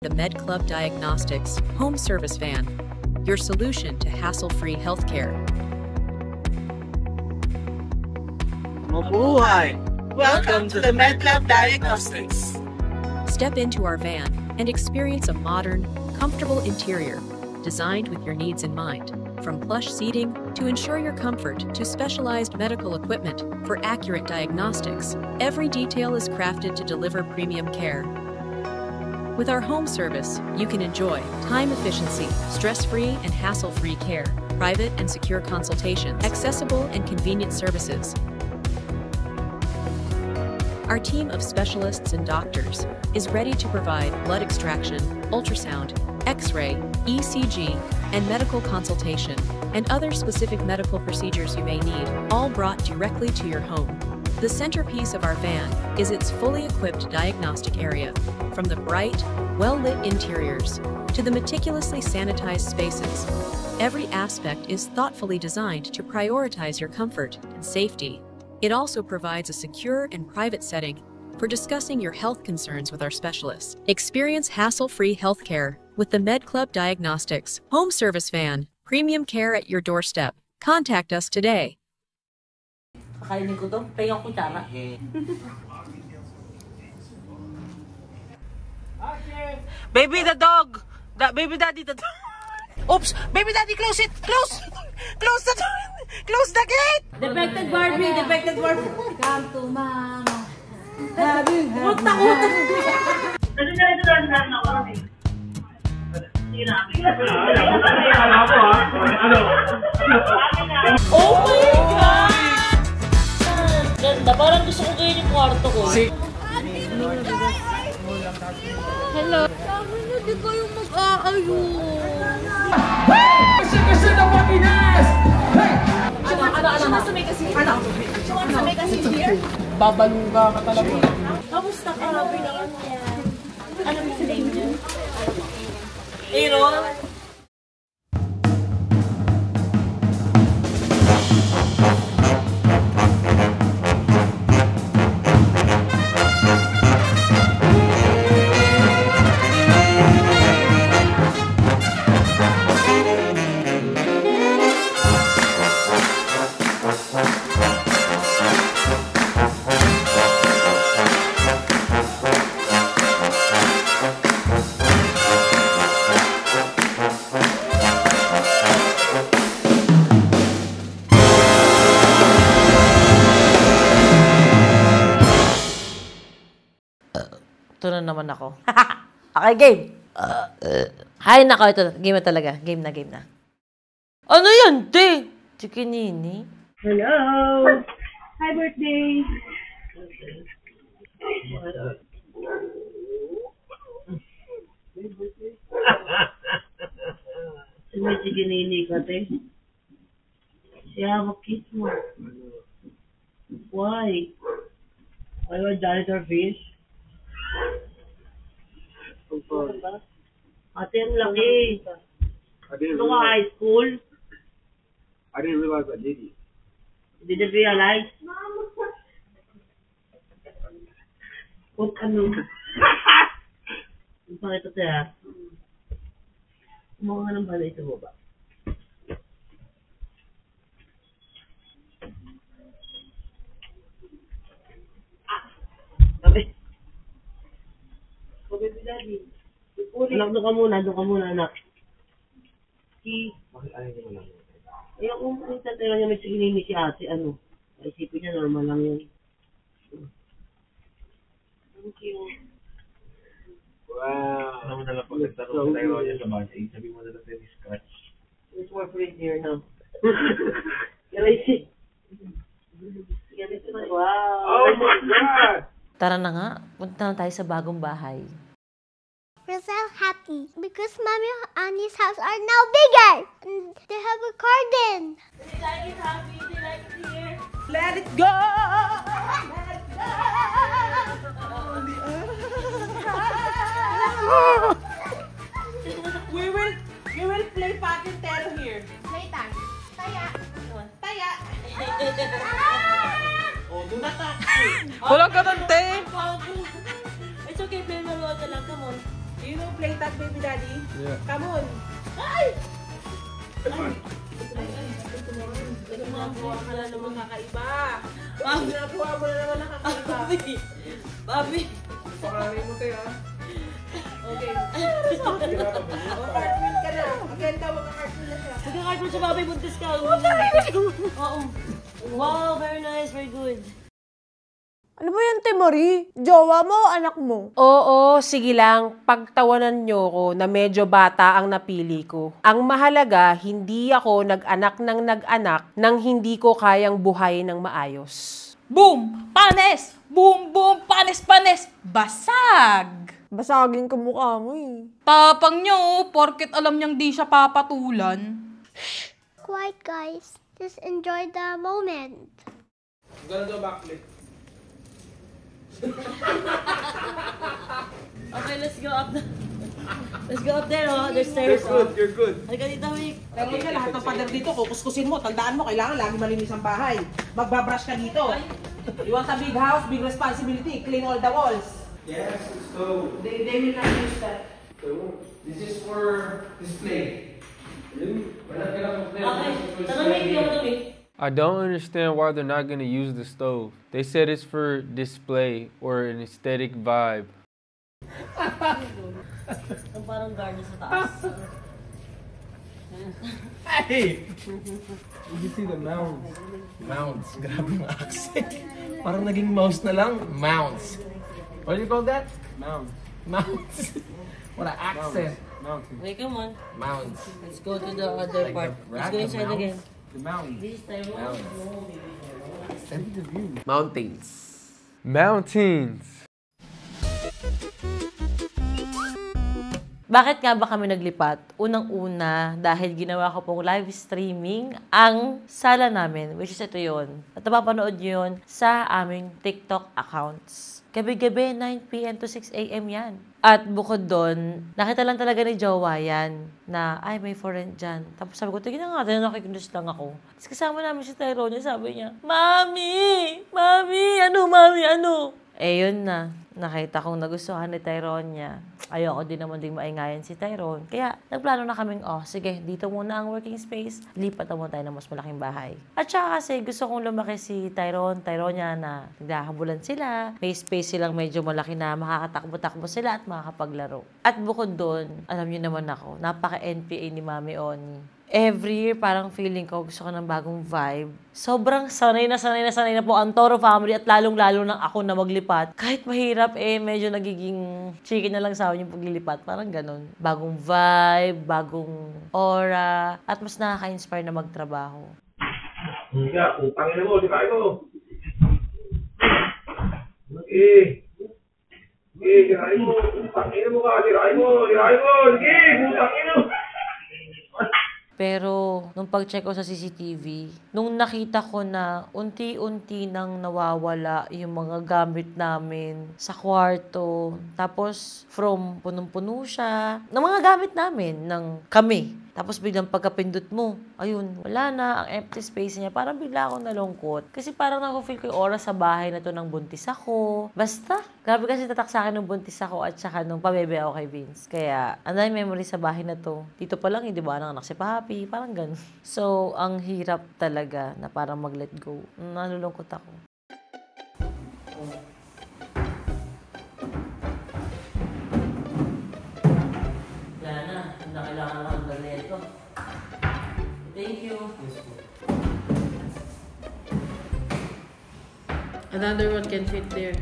The MedClub Diagnostics Home Service Van, your solution to hassle-free healthcare. Mabuhay! Welcome to the MedClub Diagnostics. Step into our van and experience a modern, comfortable interior designed with your needs in mind. From plush seating to ensure your comfort to specialized medical equipment for accurate diagnostics, every detail is crafted to deliver premium care. With our home service, you can enjoy time efficiency, stress-free and hassle-free care, private and secure consultations, accessible and convenient services. Our team of specialists and doctors is ready to provide blood extraction, ultrasound, X-ray, ECG, and medical consultation, and other specific medical procedures you may need, all brought directly to your home. The centerpiece of our van is its fully equipped diagnostic area, from the bright, well-lit interiors to the meticulously sanitized spaces. Every aspect is thoughtfully designed to prioritize your comfort and safety. It also provides a secure and private setting for discussing your health concerns with our specialists. Experience hassle-free healthcare with the MedClub Diagnostics Home Service Van. Premium care at your doorstep. Contact us today. Kakainin ko to. Pay ang kutsara. Baby the dog! Baby daddy the dog! Oops! Baby daddy, close it! Close! Close the door! Close the gate! Defected Barbie! Defected Barbie! Come to mama! Takot! Oh my God! Ganda, parang gusto ko kayo yung kwarto ko. Hello? Sabi na di kayo mag-aayun. Kasi na Pilipinas! Ano? May kasi here? May kasi here? Babaluga ka talaga. Kamusta ka? Ano mo sa name niya? Aaron? Ito na naman ako. Okay, game! Hay, nako, ito. Game na talaga. Game na. Ano yan, te? Chikinini? Hello! Hi, birthday! May chikinini ka, te. Siya, mag-kiss mo. Why? Why was janitor fish? Ate, ang laki. Ito ka high school? I didn't realize I did it. Didn't realize? Kung ano? Bakit ito siya? Kumaka ng balay sa baba. Sabi. Baby daddy. Anak, doon ka muna, anak. Bakit ayaw niyo lang? Ayaw kung minsan tayo niya may chikinini si ate, ano. Isipin niya, normal lang yun. Thank you. Wow. Ano mo nalang pagkagtaro tayo niya sa bagay? Sabi mo nalang tayo scratch. It's more pretty here now. Can I see? Wow. Oh my God! Tara na nga. Punta na tayo sa bagong bahay. We're so happy because Mommy and Annie's house are now bigger. And they have a garden. They like it happy. They like it here. Let it go! Let it go! We will play Patintero here. Playtime. Taya. Taya! Oh, do not touch me. Walang ganun, te! It's okay, play maruha ka lang. Come on. Do you know play playing tag, baby daddy? Yeah. Come on. Ay! Nakuha ka na naman kakaiba. Nakuha mo na naman nakakaiba. Papi! Pakarin mo tayo, ha? Okay. Cartwheel ka na. Again ka, magka-cartwheel na siya. Magka-cartwheel sa babi, buntis ka. Oo. Wow, very nice, very good. Ano ba yan, Marie? Jowa mo o anak mo? Oo, sige lang. Pagtawanan nyo ko na medyo bata ang napili ko. Ang mahalaga, hindi ako nag-anak nang hindi ko kayang buhay ng maayos. Boom! Panes! Boom, boom! Panes, panes! Basag! Basagin ka mukha mo eh. Tapang nyo, porket alam niyang di siya papatulan. Quiet, guys. Just enjoy the moment. I'm gonna do a backflip. Okay, let's go up. Let's go up there, oh. There's stairs. You're good. Halika dito, Mick. Pero ka, lahat ng pader dito, kukuskusin mo. Tandaan mo, kailangan lagi malinis ang bahay. Magbabrush ka dito. You want a big house, big responsibility. Clean all the walls. Yes, so They will not use that. this is for display. Okay, tara, Mick. You want to Mick? I don't understand why they're not going to use the stove. They said it's for display or an aesthetic vibe. Ang parang garden sa taas. Hey! You can see the mounds. Mounds. Grabe yung accent. Parang naging mouse na lang. Mounds. What do you call that? Mounds. Mounds. What an accent. Mounds. Okay, come on. Mounds. Let's go to the other part. Let's go inside again. The mountains. This is Tyrone. Send the view. Mountains. Mountains. Bakit nga ba kami naglipat? Unang-una, dahil ginawa ko pong live streaming ang sala namin, which is ito yun. At napapanood nyo yun sa aming TikTok accounts. Gabi-gabi, 9 p.m. to 6 a.m. yan. At bukod doon, nakita lang talaga ni Jowa yan na, ay, may for rent dyan. Tapos sabi ko, tignan nga, nakikinis lang ako. Tapos kasama namin si Tyrone, sabi niya, Mami! Mami! Ano, Mami? Ano? Eh, yun na. Nakita kong nagustuhan ni Tyrone niya. Ayoko din naman ding maingayan si Tyrone. Kaya, nagplano na kaming, sige, dito muna ang working space. Lipat na muna tayo ng mas malaking bahay. At saka kasi, gusto kong lumaki si Tyrone niya na naghahabulan sila. May space silang medyo malaki na makakatakbo-takbo sila at makakapaglaro. At bukod doon, alam niyo naman ako, napaka-NPA ni Mami Oni. Every year, parang feeling ko, gusto ko ng bagong vibe. Sobrang sanay na po ang Toro family at lalong-lalo nang ako na maglipat. Kahit mahirap, medyo nagiging chicken na lang sa akin yung paglilipat. Parang ganun. Bagong vibe, bagong aura, at mas nakaka-inspire na magtrabaho. Nga, putangin na mo, di kain mo. Okay. Okay, dirain mo. Putangin mo ka, dirain mo. Sige, putangin mo. Pero, nung pag-check ko sa CCTV, nung nakita ko na unti-unti nang nawawala yung mga gamit namin sa kwarto, tapos from punong-puno siya, ng mga gamit namin, ng kami. Tapos biglang pagkapindot mo, ayun, wala na, ang empty space niya. Parang bigla akong nalungkot. Kasi parang naku-feel ko yung oras sa bahay na to nang buntis ako. Basta, grabe kasi tatak sa akin nung buntis ako at saka nung pabebe ako kay Vince. Kaya, ang dami memory sa bahay na to. Dito pa lang, hindi ba, anak si Papi, parang ganun. So, ang hirap talaga na parang mag-let go. Nalulungkot ako. Kailangan lang ang ito. Thank you. Another one can fit there.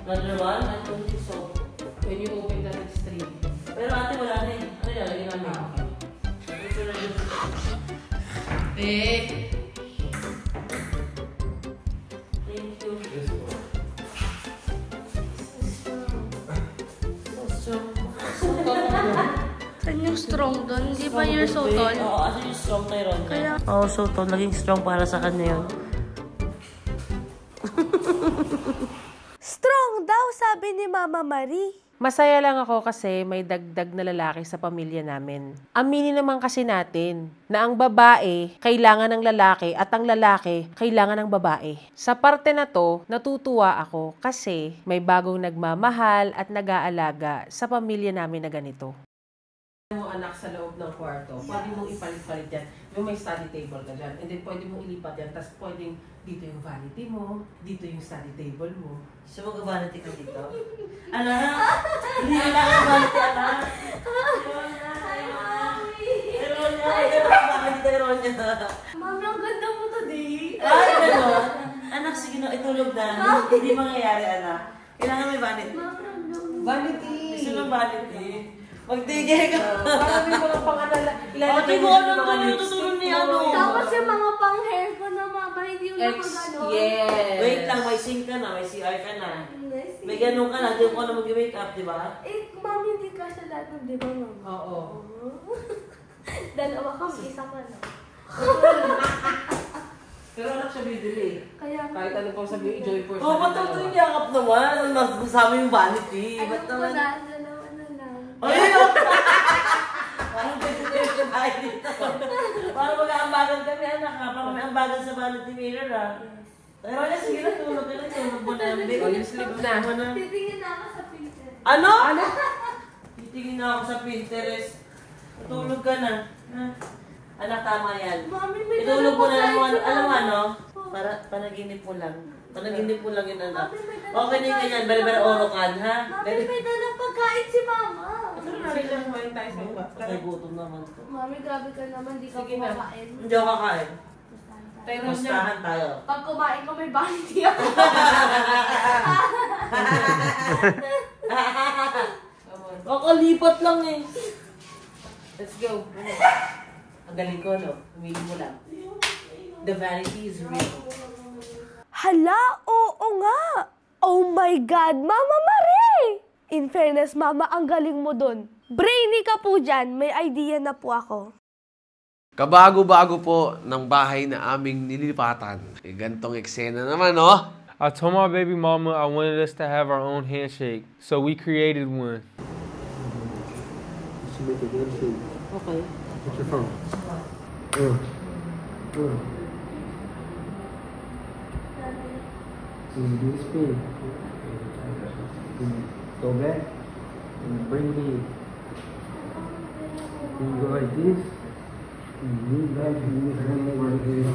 Another one? I don't think so. When you open that extreme. Pero ate, wala na eh. Ano yan? Lagyan namin. Thank you. Saan yung strong doon? Di ba you're so tall? Oo, kasi yung strong Tyrone niya. Oo, so tall. Naging strong para sa kanya yun. Strong daw, sabi Mami ni Mama Marie. Masaya lang ako kasi may dagdag na lalaki sa pamilya namin. Aminin naman kasi natin na ang babae kailangan ng lalaki at ang lalaki kailangan ng babae. Sa parte na to, natutuwa ako kasi may bagong nagmamahal at nag-aalaga sa pamilya namin na ganito. Mo anak sa loob ng kwarto, pwede mong ipalit-palit yan. Yung may study table ka dyan. And then pwede mong ilipat yan. Tapos pwedeng dito yung vanity mo, dito yung study table mo. So, mag-vanity ka dito? Anak! Hindi na lang vanity, anak! Mami, ang ganda mo today. Ay, gano'n? Anak, sige na, itulog na. Hindi mangyayari, anak. Kailangan may vanity. Vanity! Gusto ng vanity. Magtigil ka. Parang may mga pang-alala. Ate mo, anong gano'n tutulong ni ano? Tapos yung mga pang-hair ko na mama, hindi yung nakagano. Yes. Wait lang, may sink ka na, may CR ka na. May ganun ka na, hindi ko na mag-make up, di ba? Eh, mami, hindi ka siya lahat ng di ba, mama? Oo. Dalawa kami, isa ka na. Pero anak siya bibili. Kaya, Kahit ano pang sabihin, enjoy first. Oo, ba't ito yung yakap naman? Nasama yung vanity. ano Ba't ko naman? na, dalawa na lang. Ay, parang vegetarian tayo dito. Parang mag-aambagan kami, anak ha. Parang may ambagan sa vanity mirror ha. Pero na, sige na, tulog ka na. Tulog mo na. Oh, yung sleep na. Titingin na ako sa Pinterest. Ano? Titingin na ako sa Pinterest. Tulog ka na. Ha? Anak, tama yan. Mami, may Itulog mo na lang dalawa ano, tayo alam mo sa ano? Para panaginip mo lang. Panaginip mo lang yun, anak. Mami, may dalawa Okay na yung tayo ganyan, sa bala-bala baba. orokan, ha? Mami, may dalang pagkain si mama. Sige lang, kumain tayo sa iba. Patay gutom naman to. Mami, grabe ka naman, di ka Sige na. kumakain. Hindi ako kakain. Tayo na siya. Pustahan tayo. Pag kumain ka, may vanity ako. Kakalipat lang eh. Let's go. Ang galing ko, no? Humili mo lang. The vanity is real. Hala, oo nga. Oh my God, Mama Marie! In fairness, Mama, ang galing mo dun. Brainy ka po dyan. May idea na po ako. Kabago-bago po ng bahay na aming nilipatan. Eh, gantong eksena naman, no? I told my baby mama I wanted us to have our own handshake, so we created one. Okay. What's your phone? So you do the spin. Go back and bring it in. Then you go like this. And you move back and you just bring it right here.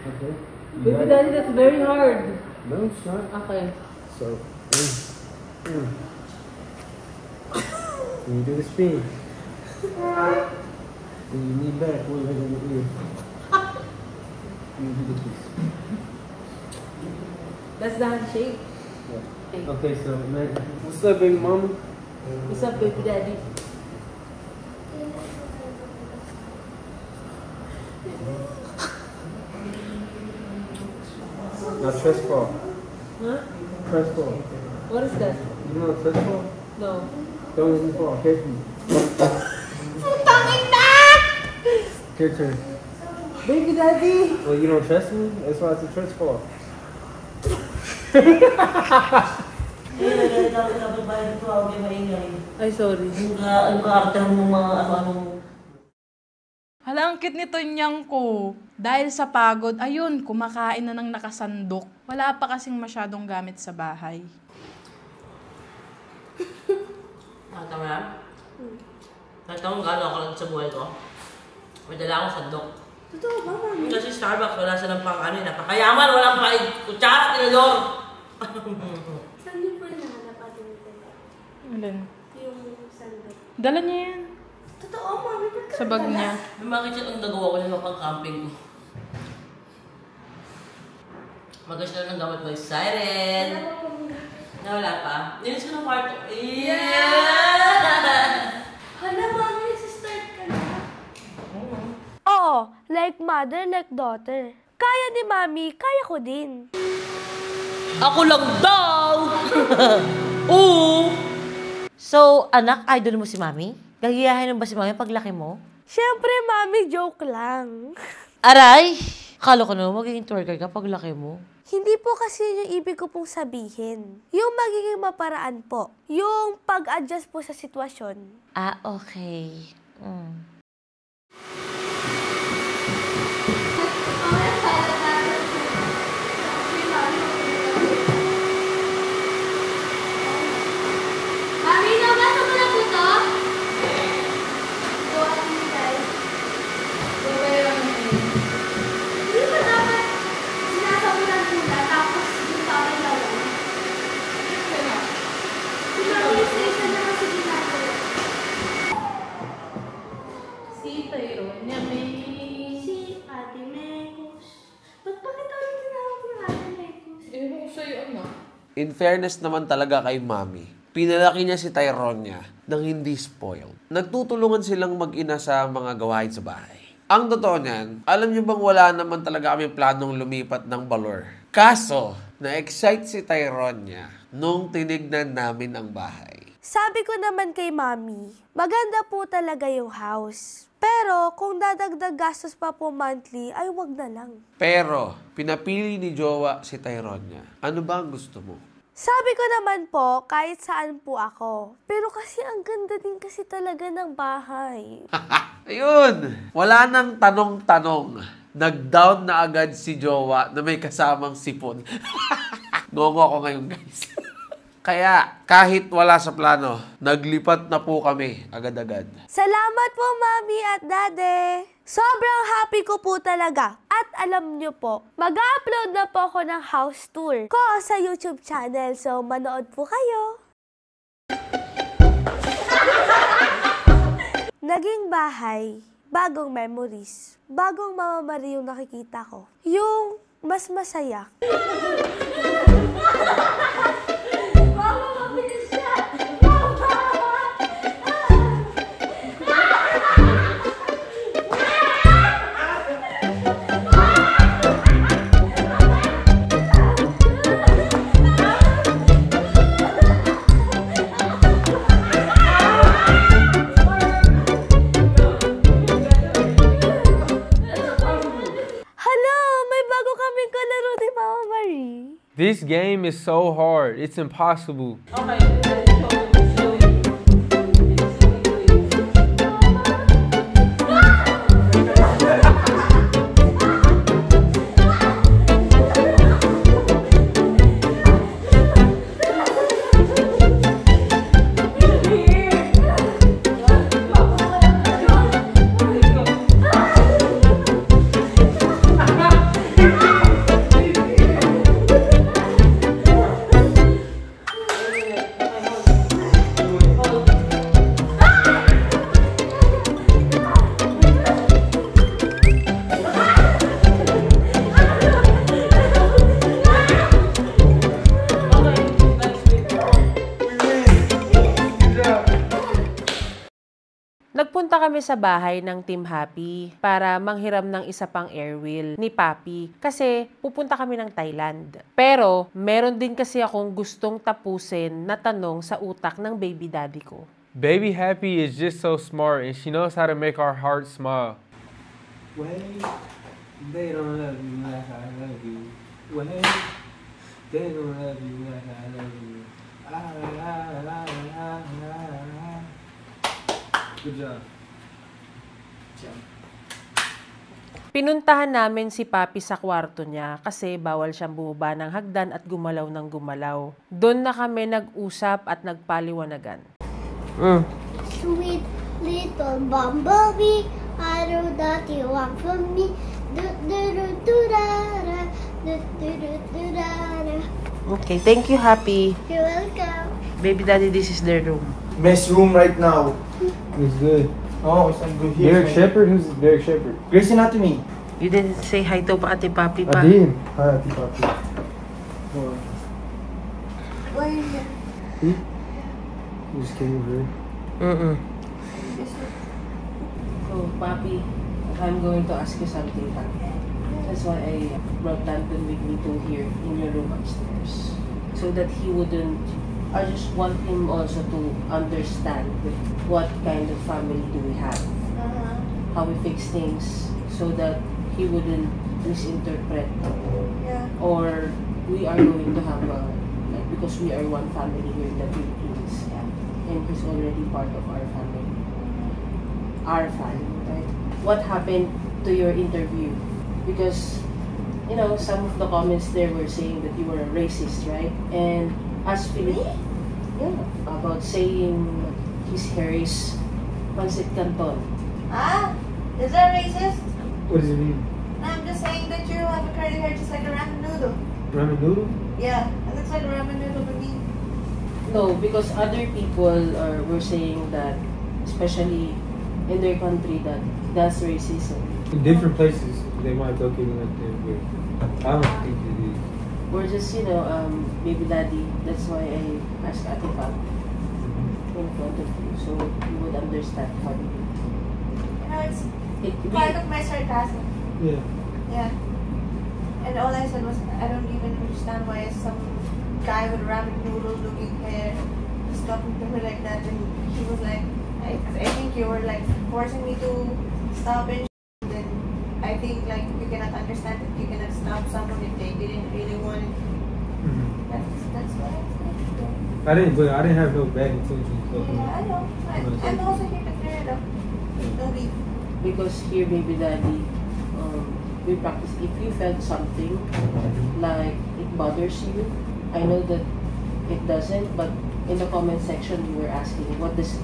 Okay? Baby daddy, that's very hard. No, it's not. Okay. So, then you do the spin. Then you lean back, one leg on your ear. You do the kiss. That's the handshake. Yeah. Okay, so imagine. What's up, baby mama? What's up, baby daddy? Now trust fall. Huh? Trust fall. What is that? You know trust fall? No. Don't even fall. Carefully. Your turn. Baby daddy! Well, you don't trust me? That's why it's a trust fall. Ay, sorry. Ang karakter mo mga ano mo. Hala, ang cute nito niyang ko. Dahil sa pagod, ayun, kumakain na ng nakasandok. Wala pa kasing masyadong gamit sa bahay. Nakita mo yan? Nakita mo gano'n ako lang sa buhay ko? May dala akong sandok. Totoo ba, mami? Kasi Starbucks, wala silang pang ano, napakayaman, walang pa kutsara, tinador. Saan niyo po nahanap atin ito? Alin? Yung sandok. Dala niya yan. Totoo, mami, ba't ka Sa bag nagdala? niya. May mga kitchen ang nagawa ko yung pang camping ko. Magas na ng gamit mo yung siren. Nawala pa. Nilis ko ng kwarto. Hala, mami, nagsistart ka na. Oo, like mother, like daughter. Kaya ni Mami, kaya ko din. Ako lang daw! Oo! So, anak, idol mo si Mami? Gagayahin mo ba si Mami paglaki mo? Siyempre, Mami, joke lang. Aray! Akala ko naman magiging tour guide kapag laki mo. Hindi po kasi yung ibig ko pong sabihin. Yung magiging maparaan po. Yung pag-adjust po sa sitwasyon. Ah, okay. Mami, nabasa mo na po to? Hindi ba dapat sinasabunan muna tapos yung tawag na lang? Isa na kasi ginagawa. Si Tyrone niya may... Si Ate Mekos. Ba't bakit tayo tinawag ng Ate Mekos? Ewan ko sa'yo, anak. In fairness naman talaga kay Mami, pinalaki niya si Tyrone niya nang hindi spoiled. Nagtutulungan silang mag-ina sa mga gawain sa bahay. Ang totoo niyan, alam niyo bang wala naman talaga kami planong lumipat ng Baler. Kaso, na-excite si Tyrone niya nung tinignan namin ang bahay. Sabi ko naman kay Mami, maganda po talaga yung house. Pero kung dadagdag gastos pa po monthly, ay wag na lang. Pero, pinapili ni Jowa si Tyrone niya. Ano ba ang gusto mo? Sabi ko naman po, kahit saan po ako. Pero kasi ang ganda din kasi talaga ng bahay. Ayun! Wala nang tanong-tanong. Nag-down na agad si Jowa na may kasamang sipon. Ngongo ako ngayon, guys. Kaya, kahit wala sa plano, naglipat na po kami agad-agad. Salamat po, Mami at Dade. Sobrang happy ko po talaga. At alam nyo po, mag-upload na po ako ng house tour ko sa YouTube channel. So, manood po kayo. Naging bahay, bagong memories, bagong Mama Marie yung nakikita ko. Yung mas masaya. This game is so hard. It's impossible. Nagpunta kami sa bahay ng Team Happy para manghiram ng isa pang airwheel ni Papi kasi pupunta kami ng Thailand. Pero meron din kasi akong gustong tapusin na tanong sa utak ng baby daddy ko. Baby Happy is just so smart and she knows how to make our hearts smile. Wait, they don't love you like I love you. Wait, they don't love you like I love you. Good job. Pinuntahan namin si Papi sa kwarto niya kasi bawal siyang bumaba ng hagdan at gumalaw ng gumalaw. Doon na kami nag-usap at nagpaliwanagan. Sweet little bumblebee, I know that you want from me. Okay, thank you, Happy. You're welcome. Baby daddy, this is their room. Best room right now. It's good. Oh, it's good here. Derek Shepherd? Who's Derek Shepherd? Grey's Anatomy. You didn't say hi to Ate Papi pa. I did. Hi, Ate Papi. What is it? You just came over here. So, Papi, I'm going to ask you something. That's why I brought Danton with me to here in your room upstairs. So that he wouldn't... I just want him also to understand what kind of family do we have. How we fix things so that he wouldn't misinterpret. Yeah. Or we are going to have a, like, because we are one family here in the Philippines, and he's already part of our family. Our family, right? What happened to your interview? Because, you know, some of the comments there were saying that you were a racist, right? And as Philippines, yeah, about saying his hair is pancit canton. Ah, is that racist? What does it mean? I'm just saying that you have a curly hair just like a ramen noodle. Ramen noodle? Yeah, it looks like a ramen noodle to me. No, because other people were saying that, especially in their country, that that's racism. In different places, they might look at it like that, but I don't think it is. We're just, you know, baby daddy. That's why I asked Ate Pag in front of you, so you would understand how you do. You know, it's part of my sarcasm. Yeah. Yeah. And all I said was, I don't even understand why some guy with ramen noodle looking hair is talking to her like that. And he was like, I think you were like forcing me to stop and then I think like you cannot understand that you cannot stop someone if they didn't really want it. That's what I said. I didn't have no bad intentions. So Yeah, I know. I'm also here to clear it up. Don't leave. Because here, baby daddy, we practice. If you felt something like it bothers you, I know that it doesn't, but in the comment section you were asking what does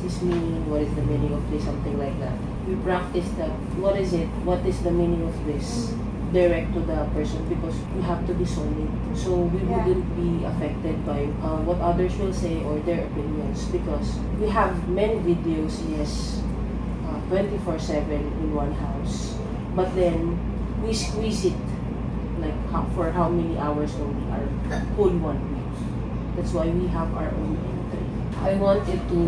this mean, what is the meaning of this, something like that. We practice that. What is it? What is the meaning of this? Direct to the person, because we have to be solid, so we wouldn't be affected by what others will say or their opinions, because we have many videos, yes, 24/7 in one house, but then we squeeze it like for how many hours only, our whole 1 week. That's why we have our own entry. I wanted to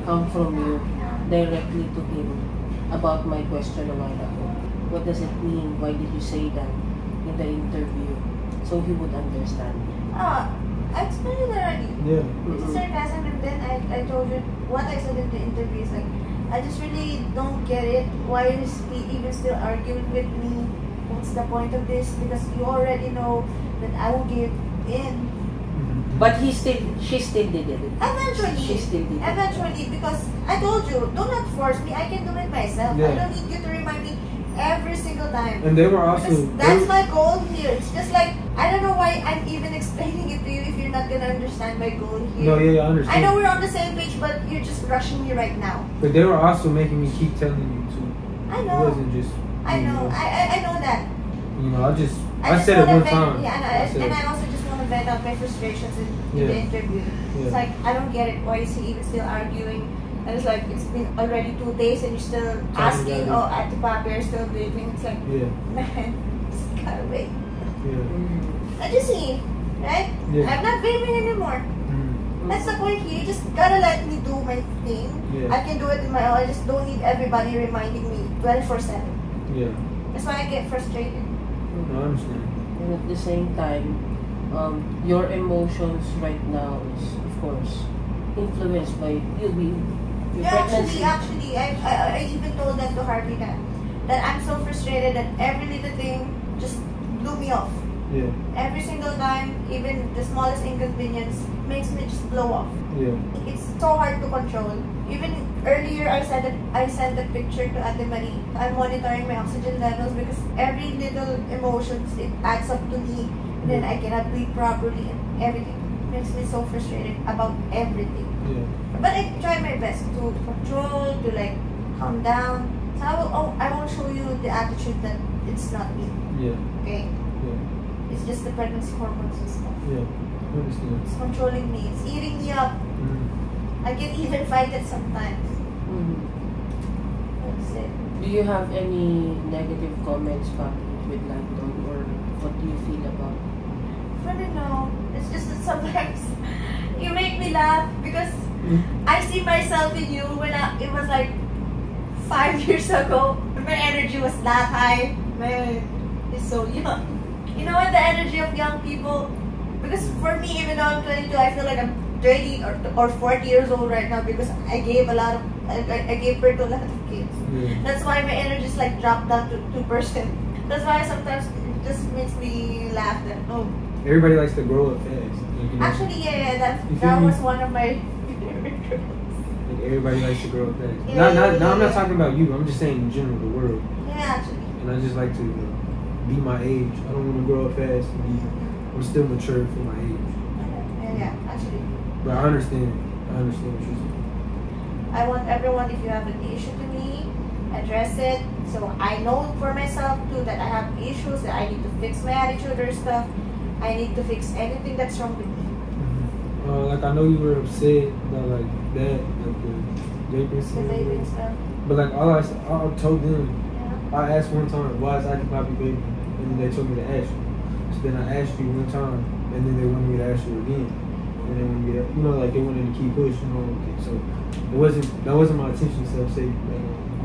come from you directly to him about my question a while ago. What does it mean? Why did you say that in the interview? So he would understand. I explained it already. Yeah. It's sarcasm, and then I told you what I said in the interview is like, I just really don't get it. Why is he even still arguing with me? What's the point of this? Because you already know that I will give in. But she still did it. Eventually. She still did it. Eventually, because I told you, do not force me. I can do it myself. Yeah. I don't need you to remind me every single time. And they were also... Because that's my goal here. It's just like, I don't know why I'm even explaining it to you if you're not going to understand my goal here. No, yeah, I understand. I know we're on the same page, but you're just rushing me right now. But they were also making me keep telling you too. I know. It wasn't just... I know. I know that. You know, I just said it one vent, time. Yeah, and I also just want to vent out my frustrations in the interview. Yeah. It's like, I don't get it. Why is he even still arguing? And it's like, it's been already 2 days and you're still asking, oh, at the Papa, you're still breathing. It's like, man, just gotta wait. Yeah. I just see, right? Yeah. I'm not vaping anymore. That's the point here. You just gotta let me do my thing. Yeah. I can do it in my own. I just don't need everybody reminding me 24/7. Yeah. That's why I get frustrated. I understand. And at the same time, your emotions right now is, of course, influenced by you being your pregnancy. Actually, I even told that to Harvey that I'm so frustrated that every little thing just blew me off. Yeah. Every single time, even the smallest inconvenience makes me just blow off. Yeah. It's so hard to control. Even earlier, I sent a picture to Ate Marie. I'm monitoring my oxygen levels because every little emotions, it adds up to me. And then I cannot breathe properly and everything. Makes me so frustrated about everything. Yeah. But I try my best to control, to like calm down. So I won't show you the attitude that it's not me. Yeah. Okay? Yeah. It's just the pregnancy hormones and stuff. Yeah. I understand. It's controlling me. It's eating me up. I can even fight it sometimes. That's it. Do you have any negative comments, Papi, with Landon, or what do you feel about it? I don't know. It's just that sometimes you make me laugh because I see myself in you when it was like 5 years ago. My energy was that high. Man, it's so young. You know what, the energy of young people? Because for me, even though I'm 22, I feel like I'm 30 or 40 years old right now because I gave birth to a lot of kids. Yeah. That's why my energy is like dropped down to 2%. That's why sometimes it just makes me laugh that, oh. Everybody likes to grow up fast. Like, Actually, yeah, that was one of my favorite girls. Like, everybody likes to grow up fast. Yeah, I'm not talking about you. I'm just saying in general, the world. Yeah, actually. And I just like to be my age. I don't want to grow up fast. I'm still mature for my age. Yeah, actually. But I understand what you're saying. I want everyone, if you have an issue to me, address it. So I know for myself too that I have issues, that I need to fix my attitude or stuff. I need to fix anything that's wrong with me. Like I know you were upset about like that, like the vaping stuff. The vaping stuff. But like I told them, I asked one time, why is Aki Poppy vaping? And then they told me to ask you. So then I asked you one time, and then they wanted me to ask you again. And they wanted me to, like they wanted to keep pushing on. So that wasn't my intention to upset you.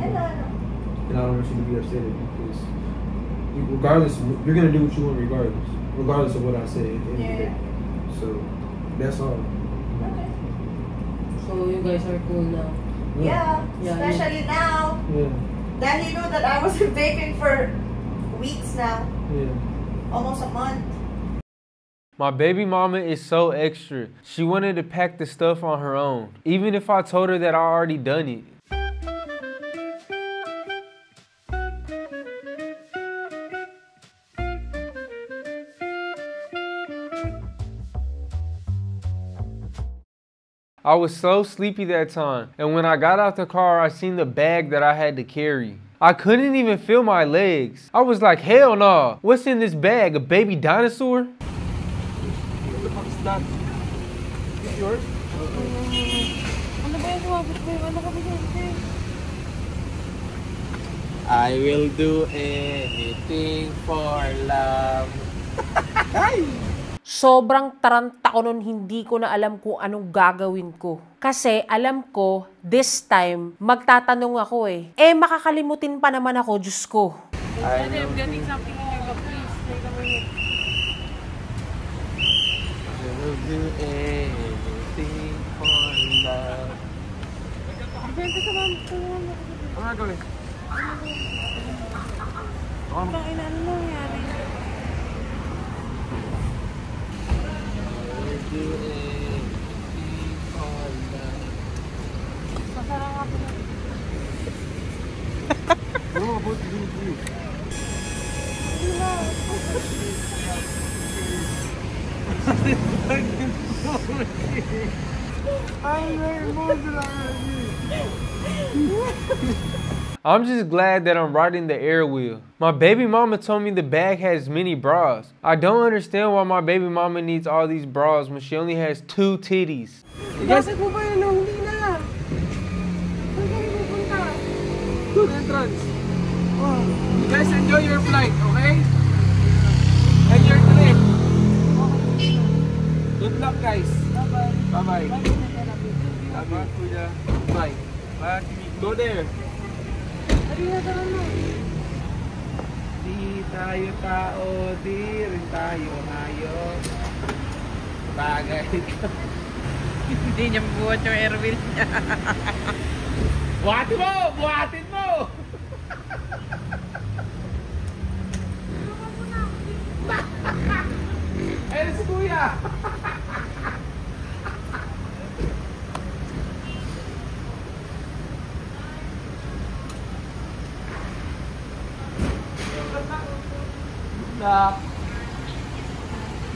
And I don't want you to be upset at me because regardless, you're gonna do what you want regardless of what I say at the end of the day. So that's all. Okay. So you guys are cool now. Yeah, especially now. Yeah. Then you know that I was vaping for weeks now. Yeah. Almost a month. My baby mama is so extra. She wanted to pack the stuff on her own, even if I told her that I already done it. I was so sleepy that time, and when I got out the car, I seen the bag that I had to carry. I couldn't even feel my legs. I was like, hell no. What's in this bag, a baby dinosaur? What the fuck is that? Is this yours? I will do anything for love. Sobrang taranta ko nun, hindi ko na alam kung anong gagawin ko. Kasi alam ko, this time, magtatanong ako eh. Makakalimutin pa naman ako, Diyos ko. I'm getting something in your book, please. Take a minute. I will do anything for love. I'm not going. Ano nangyari? Do anything for love. Masarang nga po na. What am I supposed to do with you? I'm very emotional already. I'm just glad that I'm riding the air wheel. My baby mama told me the bag has many bras. I don't understand why my baby mama needs all these bras when she only has 2 titties. Bakit mo ba yun? Hindi na. Saan kami pupunta? Good entrance. Oh. You guys enjoy your flight, okay? And your trip. Good luck, guys. Bye-bye. Bye-bye. Love you, Kuya. Bye. Bye. Go there. Di tayo tao, di rin tayo hayop. Bagay ka. Hindi niya buhat yung airwheel niya. Buhatin mo! Buhatin mo! Ayun si Kuya!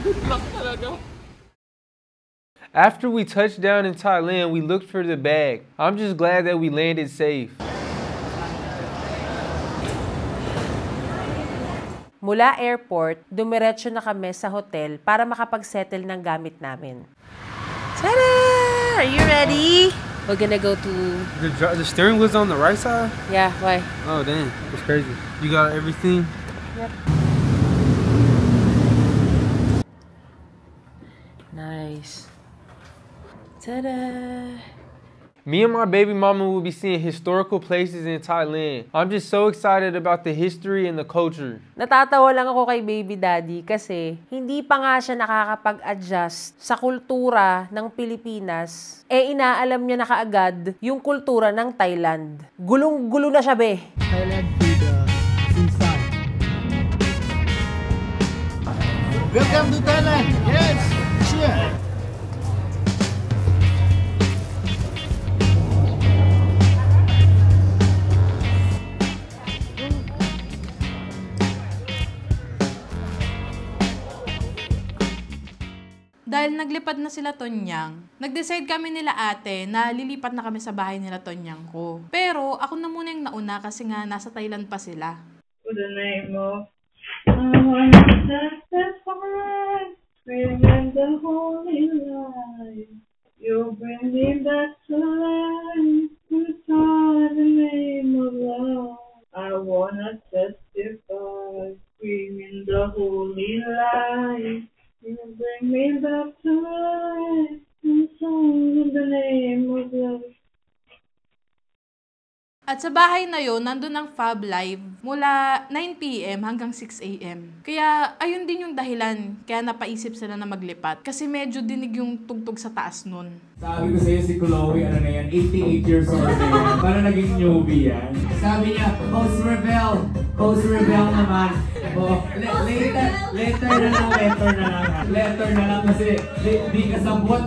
Good luck talaga. After we touched down in Thailand, we looked for the bag. I'm just glad that we landed safe. Mula airport, dumiretso na kami sa hotel para makapag-settle ng gamit namin. Tada! Are you ready? We're gonna go to... The steering wheel's on the right side? Yeah, why? Oh, damn. That's crazy. You got everything? Yep. Nice. Ta-da! Me and my baby mama will be seeing historical places in Thailand. I'm just so excited about the history and the culture. Natatawa lang ako kay baby daddy kasi hindi pa nga siya nakakapag-adjust sa kultura ng Pilipinas. Inaalam niya na kaagad yung kultura ng Thailand. Gulong-gulo na siya, be. Thailand to the inside. Welcome to Thailand. Yes, sure. Dahil naglipad na sila Tonyang, nag-decide kami nila ate na lilipat na kami sa bahay nila Tonyang ko. Pero ako na muna yung nauna kasi nga nasa Thailand pa sila. For the name of I wanna testify, bring the holy light. You bring me back to life, inside the name of love. I wanna testify, bring the holy light. You bring me back to life, inside the name of love. At sa bahay na yon, nandun ang Fab Live mula 9 p.m. hanggang 6 a.m. Kaya ayun din yung dahilan kaya napaisip sila na maglipat. Kasi medyo dinig yung tugtog sa taas nun. Sabi ko sa'yo si Chloe, ano na yan, 88 years old na yan. Para naging newbie yan. Sabi niya, Host Rebel naman. Oh, letter na lang kasi di kasabot.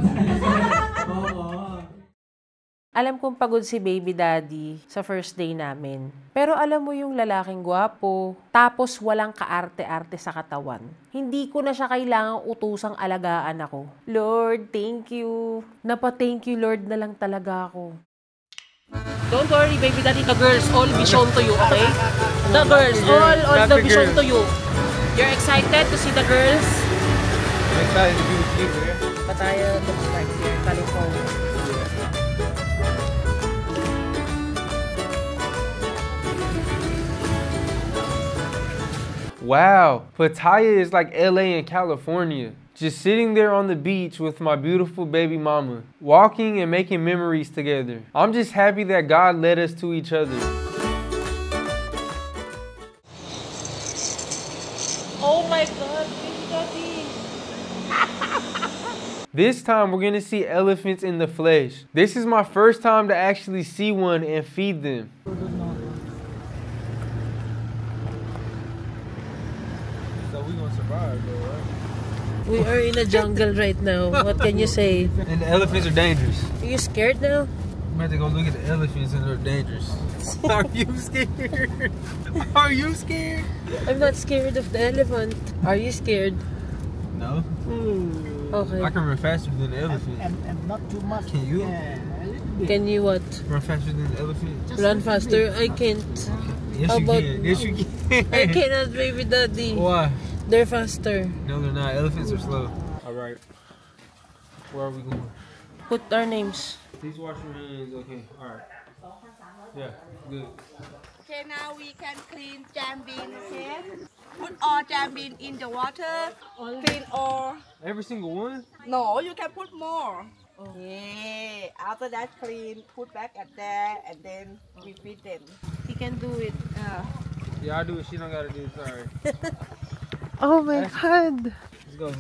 Alam kong pagod si baby daddy sa first day namin. Pero alam mo yung lalaking gwapo, tapos walang kaarte-arte sa katawan. Hindi ko na siya kailangang utusang alagaan ako. Lord, thank you. Napa-thank you Lord na lang talaga ako. Don't worry, baby daddy. The girls all be shown to you, okay? The girls all the be shown to you. You're excited to see the girls? I'm excited to be with you, man. Pattaya looks like here, California. Wow, Pattaya is like LA in California. Just sitting there on the beach with my beautiful baby mama, walking and making memories together. I'm just happy that God led us to each other. Oh my God, baby daddy. This time we're gonna see elephants in the flesh. This is my first time to actually see one and feed them. We are in a jungle right now. What can you say? And the elephants are dangerous. Are you scared now? I'm about to go look at the elephants and they're dangerous. Are you scared? Are you scared? I'm not scared of the elephant. Are you scared? No. Okay. I can run faster than the elephant. And not too much. Can you? Can you what? Run faster than the elephant? Run faster? I can't. Yes, How you about... can. Yes, you can. I cannot, baby daddy. Why? They're faster. No, they're not. Elephants are slow. All right. Where are we going? Put our names. Please wash your hands. Okay. All right. Yeah. Good. Okay, now we can clean jam bean, okay? Put all jam bean in the water. Clean all. Every single one? No, you can put more. Okay. After that, clean. Put back at there, and then repeat them. He can do it. Yeah, I do it. She don't gotta do it. Sorry. Oh my God. Let's go.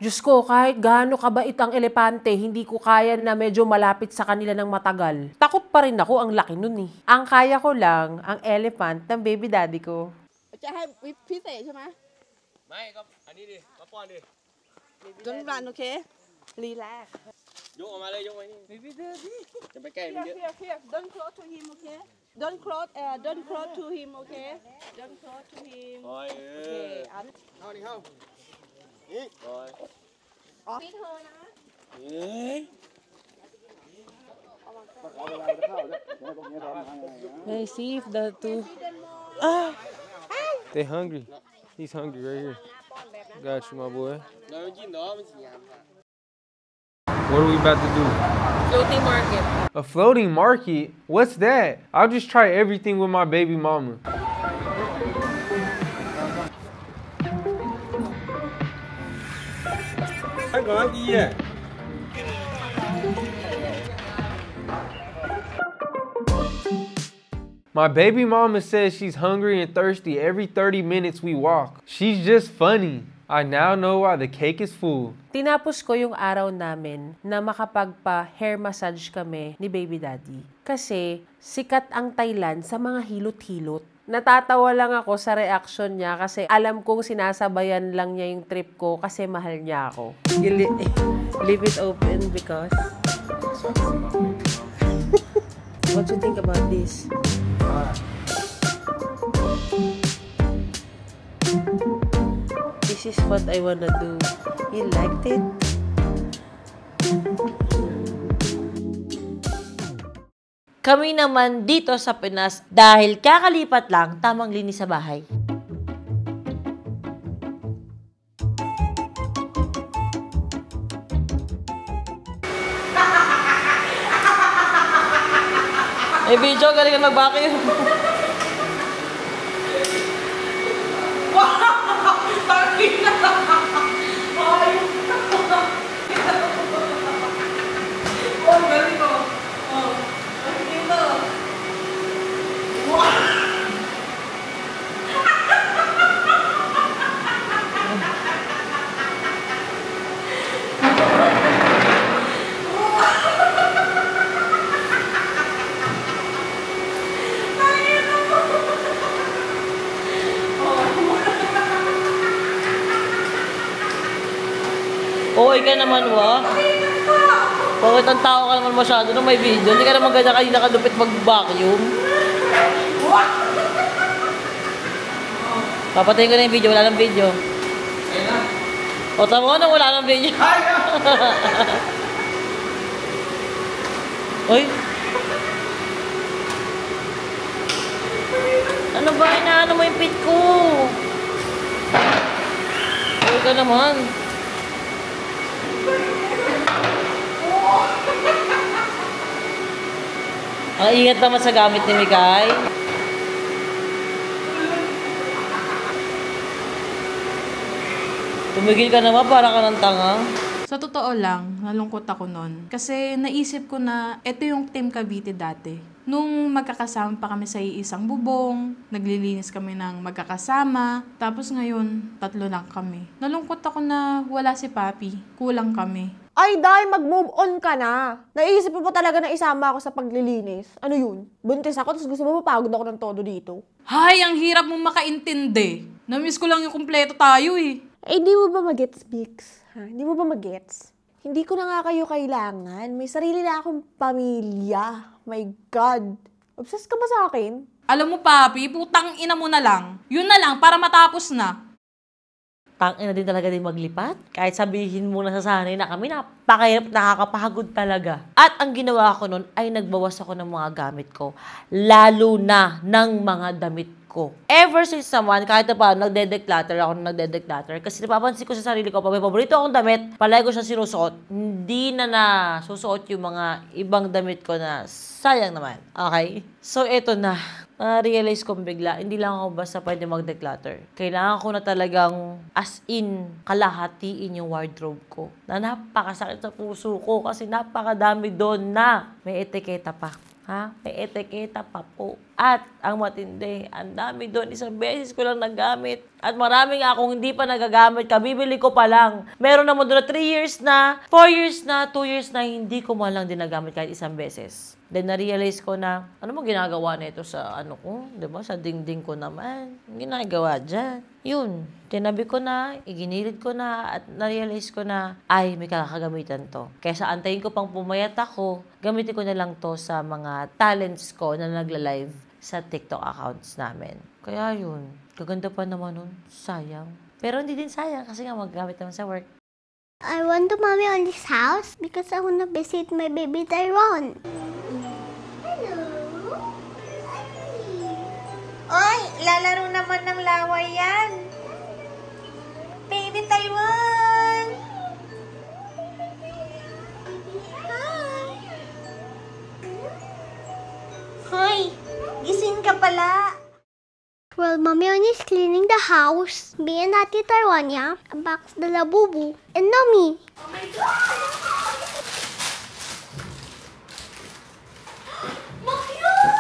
Diyos ko, kahit gaano kabait ang elepante, hindi ko kaya na medyo malapit sa kanila ng matagal. Takot pa rin ako, ang laki nun eh. Ang kaya ko lang, ang elephant ng baby daddy ko. จะให้วิปพิเศษใช่ไหม ไม่ก็อันนี้ดิมาป้อนดิ Don't run, okay? Relax. ยกออกมาเลยยกไว้นี่จะไปใกล้มันเยอะ Here. Don't close to him, okay? Don't close to him, okay? Don't close to him. โอ้ย Okay. เข้านี่เข้านี่โอ้ย มีเธอนะ เฮ้ย Hey, see if the two... They hungry. He's hungry right here. Got you, my boy. What are we about to do? Floating market. A floating market? What's that? I'll just try everything with my baby mama. My baby mama says she's hungry and thirsty every 30 minutes we walk. She's just funny. I now know why the cake is full. Tinapos ko yung araw namin na makapagpa-hair massage kami ni baby daddy. Kasi sikat ang Thailand sa mga hilot-hilot. Natatawa lang ako sa reaction niya kasi alam kong sinasabayan lang niya yung trip ko kasi mahal niya ako. Leave it open because... What do you think about this? This is what I wanna do. You liked it? Kami naman dito sa Pinas, dahil kakalipat lang, tamang linis sa bahay. May video, galing ka mag-vacuum. Okay ka naman, wa? Bakit ang tao ka naman masyado nung may video? Hindi ka naman ganyan kanina kadupit mag-vacuum. Papatayin ko na yung video. Wala nang video. O, tama na, wala nang video. Uy. Ano ba? Inaano mo yung pit ko? Okay ka naman. Ang ingat naman sa gamit ni Mikay. Tumigil ka naman, para ka ng tanga. Sa totoo lang, nalungkot ako nun. Kasi naisip ko na ito yung Team Cavite dati. Nung magkakasama pa kami sa isang bubong, naglilinis kami ng magkakasama, tapos ngayon, 3 lang kami. Nalungkot ako na wala si Papi. Kulang kami. Ay, Day, mag-move on ka na. Naisip mo pa talaga na isama ako sa paglilinis. Ano yun? Buntis ako, tapos gusto mo mapagod ako ng todo dito. Hay, ang hirap mong makaintindi. Namiss ko lang yung kumpleto tayo eh. Eh, di mo ba mag-gets, Bix? Ha? Di mo ba mag-gets? Hindi ko na nga kayo kailangan. May sarili na akong pamilya. My God. Obsessed ka ba sa akin? Alam mo, Papi, putang ina mo na lang. Yun na lang, para matapos na. Tangina din talaga din maglipat. Kahit sabihin mo na sa sanay na kami, napakahirap, nakakapagod talaga. At ang ginawa ko nun ay nagbawas ako ng mga gamit ko. Lalo na ng mga damit ko. Ever since naman, kahit na pa, nagde-declutter ako na nagde-declutter. Kasi napapansin ko sa sarili ko, pag may paborito akong damit, palagi ko siya sinusuot. Hindi na susuot yung mga ibang damit ko na sayang naman. Okay? So, eto na. Na-realize kong bigla, hindi lang ako basta pwede mag-declutter. Kailangan ko na talagang as in, kalahatiin yung wardrobe ko. Na napakasakit sa puso ko kasi napakadami doon na may etiketa pa. Ha? May etiketa pa po. At ang matindi, ang dami doon. Isang beses ko lang nagamit. At marami nga akong hindi pa nagagamit. Kabibili ko pa lang. Meron naman doon na 3 years na, 4 years na, 2 years na hindi ko man lang dinagamit kahit isang beses. Then na-realize ko na, ano mo ginagawa nito sa ano ko? Diba? Sa dingding ko naman. Ginagawa dyan. Yun. Tinabi ko na, iginilid ko na, at na-realize ko na, ay, may kakagamitan to. Kesa antayin ko pang pumayat ako, gamitin ko na lang to sa mga talents ko na nagla-live sa TikTok accounts namin. Kaya yun. Gaganda pa naman nun. Sayang. Pero hindi din sayang kasi nga magagamit naman sa work. I want to mommy on this house because I want to visit my baby Tyrone. Hello. Oy, lalaro naman ng laway yan. Baby Tyrone. Hi. Hoy, gising ka pala. Well, Mommy is cleaning the house. Me and Ate Tarwania unbox the labubu. And Mommy. Oh my God! Cute!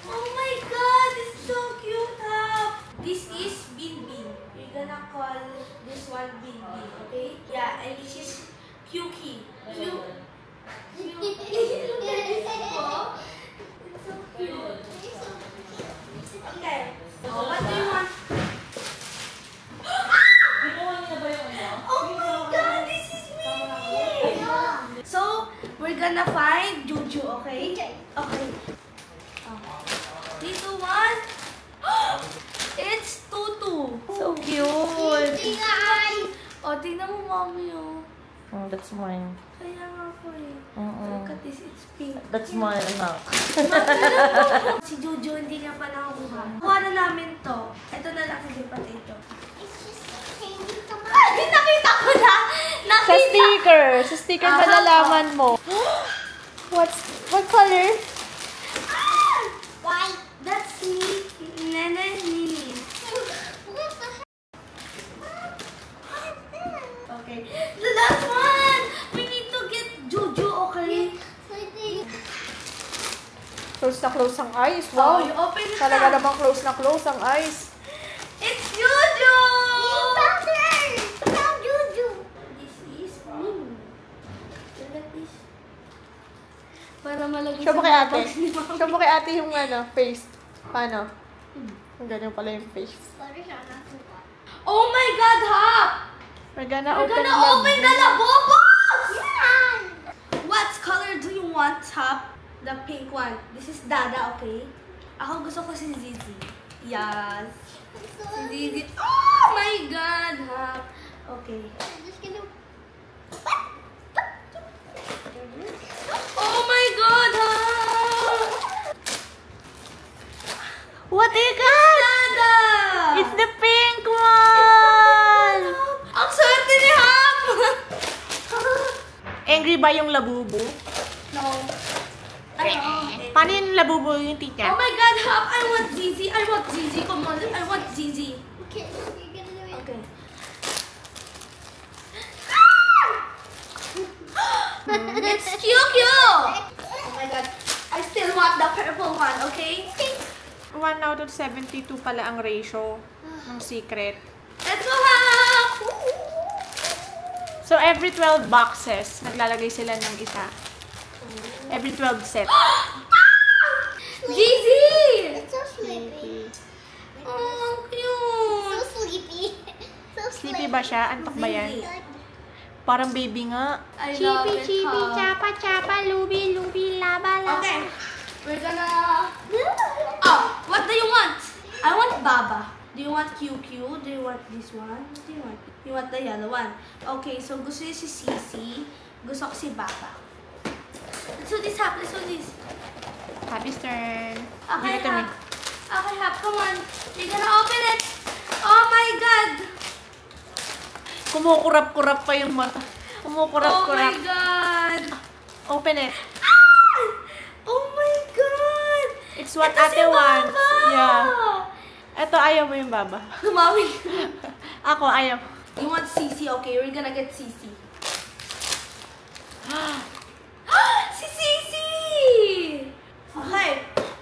Oh my God, it's so cute, ha? This is Bin Bin. We're gonna call this one Bin Bin, okay? Yeah, and this is Kyuki. Kyuki. Look at this. It's so cute. Okay. 3, 2, 1. It's Tutu. So cute. Oh, tingnan mo, mommy, oh. Oh, that's mine. Kaya nga po eh. Mm-mm. Look at this, it's pink. That's mine, anak. Si Jojo hindi nga pa nakakuha. Kuha na namin to. Ito na lang si Potato. Nakita ko na! Sa sticker malalaman mo. What color? White. That's me. Nene Nini. Okay. The last one! We need to get Jojo, okay? Close na close ang eyes. Wow. Oh, you open it Talaga na. namang close na close ang eyes. It's Jojo! This is me. Look at this. Para malagay Show mo kay ate. box ni Mami. Show mo kay ate yung face. Paano? Ang ganyan pala yung face. Oh my God, Hop! We're gonna We're open gonna open the labobos! What color do you want, Hop? The pink one. This is Dada, okay? Ako gusto ko si Zizi. Yes. Si Zizi. Oh my God, Hop! Okay. Oh my God, Hop! What is that? Dada! It's the pink one! Ang swerte ni Hop! Angry ba yung labubo? No. Paano yung labubo yung tita? Oh my God, Hop! I want Zizi. I want Zizi. Come on, I want Zizi. Okay, you're gonna do it. Okay. It's QQ! Oh my God. I still want the purple one, okay? 1 out of 72 pala ang ratio ng secret. Let's go, Hop! So, every 12 boxes, naglalagay sila ng isa. Every 12 set. Zizi! It's so sleepy. Oh, cute! So sleepy. So Sleepy ba siya? Antok ba yan? Parang baby nga. I love it, Hop. chapa, chapa, lubi, lubi, laba, laba. Okay. We're gonna... Oh, what do you want? I want Baba. Do you want QQ? Do you want this one? What do you want? You want the yellow one. Okay, so gusto niyo si Sisi. Gusto ko si Baba. Let's do this, Hop. Let's do this. Happy's turn. Okay, Give it to me. Hop. Okay, Hop. Come on. We're gonna open it. Oh my God. Kumukurap-kurap pa yung mata. Oh Kumukurap-kurap. my God. Open it. Oh my God. It's what Ito ate si wants. Baba. Yeah. Ito, ayaw mo yung baba. Mami. Ako, ayaw. You want Sisi? Okay, we're gonna get Sisi. Si Sisi! Okay.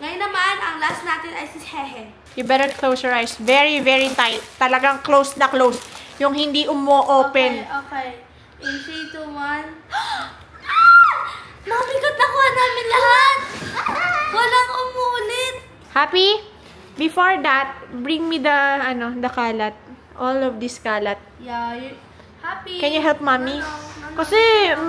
Ngayon naman, ang last natin ay si Hehe. You better close your eyes. Very, very tight. Talagang close na close. Yung hindi umo-open. Okay. In 3, 2, 1. Mami, nakuha namin lahat! Walang umulit! Happy? Before that, bring me the, the kalat. All of this kalat. Yeah, happy. Can you help mommy? Kasi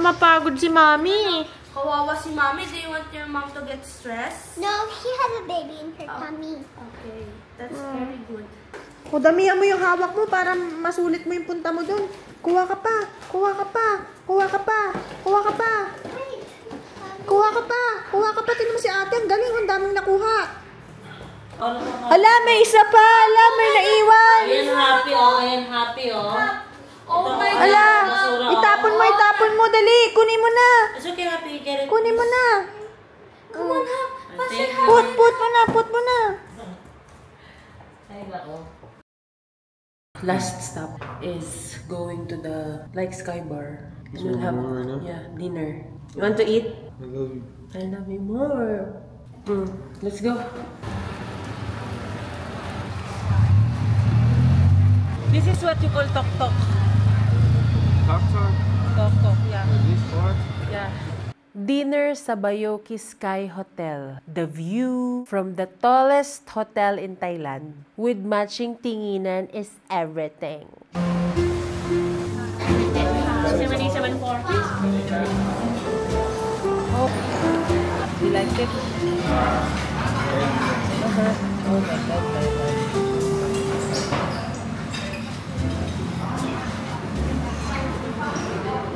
mapagod si mommy. Kawawa si Mami. Do you want your mom to get stressed? No, she has a baby in her tummy. Okay, that's very good. O, damihan mo yung hawak mo para masulit mo yung punta mo dun. Kuha ka pa. Kuha ka pa. Kuha ka pa. Kuha ka pa. Kuha ka pa. Kuha ka pa. Tingnan mo si ate. Ang galing. Ang daming nakuha. Ala, may isa pa. Ala, may naiwan. Ayan, happy, oh. Ayan, happy, oh. Oh my God. Ala, itapon mo. Dali. Kunin mo na. It's okay, happy. Get it. Kunin mo na. Come on, Hop. Put mo na. Ay, nako. Last stop is going to the Sky Bar. We'll have dinner. You want to eat? I love you. I love you more. Let's go. This is what you call tok-tok. Tok-tok? Tok-tok, yeah. This part? Yeah. Dinner sa Bayoki Sky Hotel. The view from the tallest hotel in Thailand with matching tinginan is everything. 7740. like it? Oh my God, my God.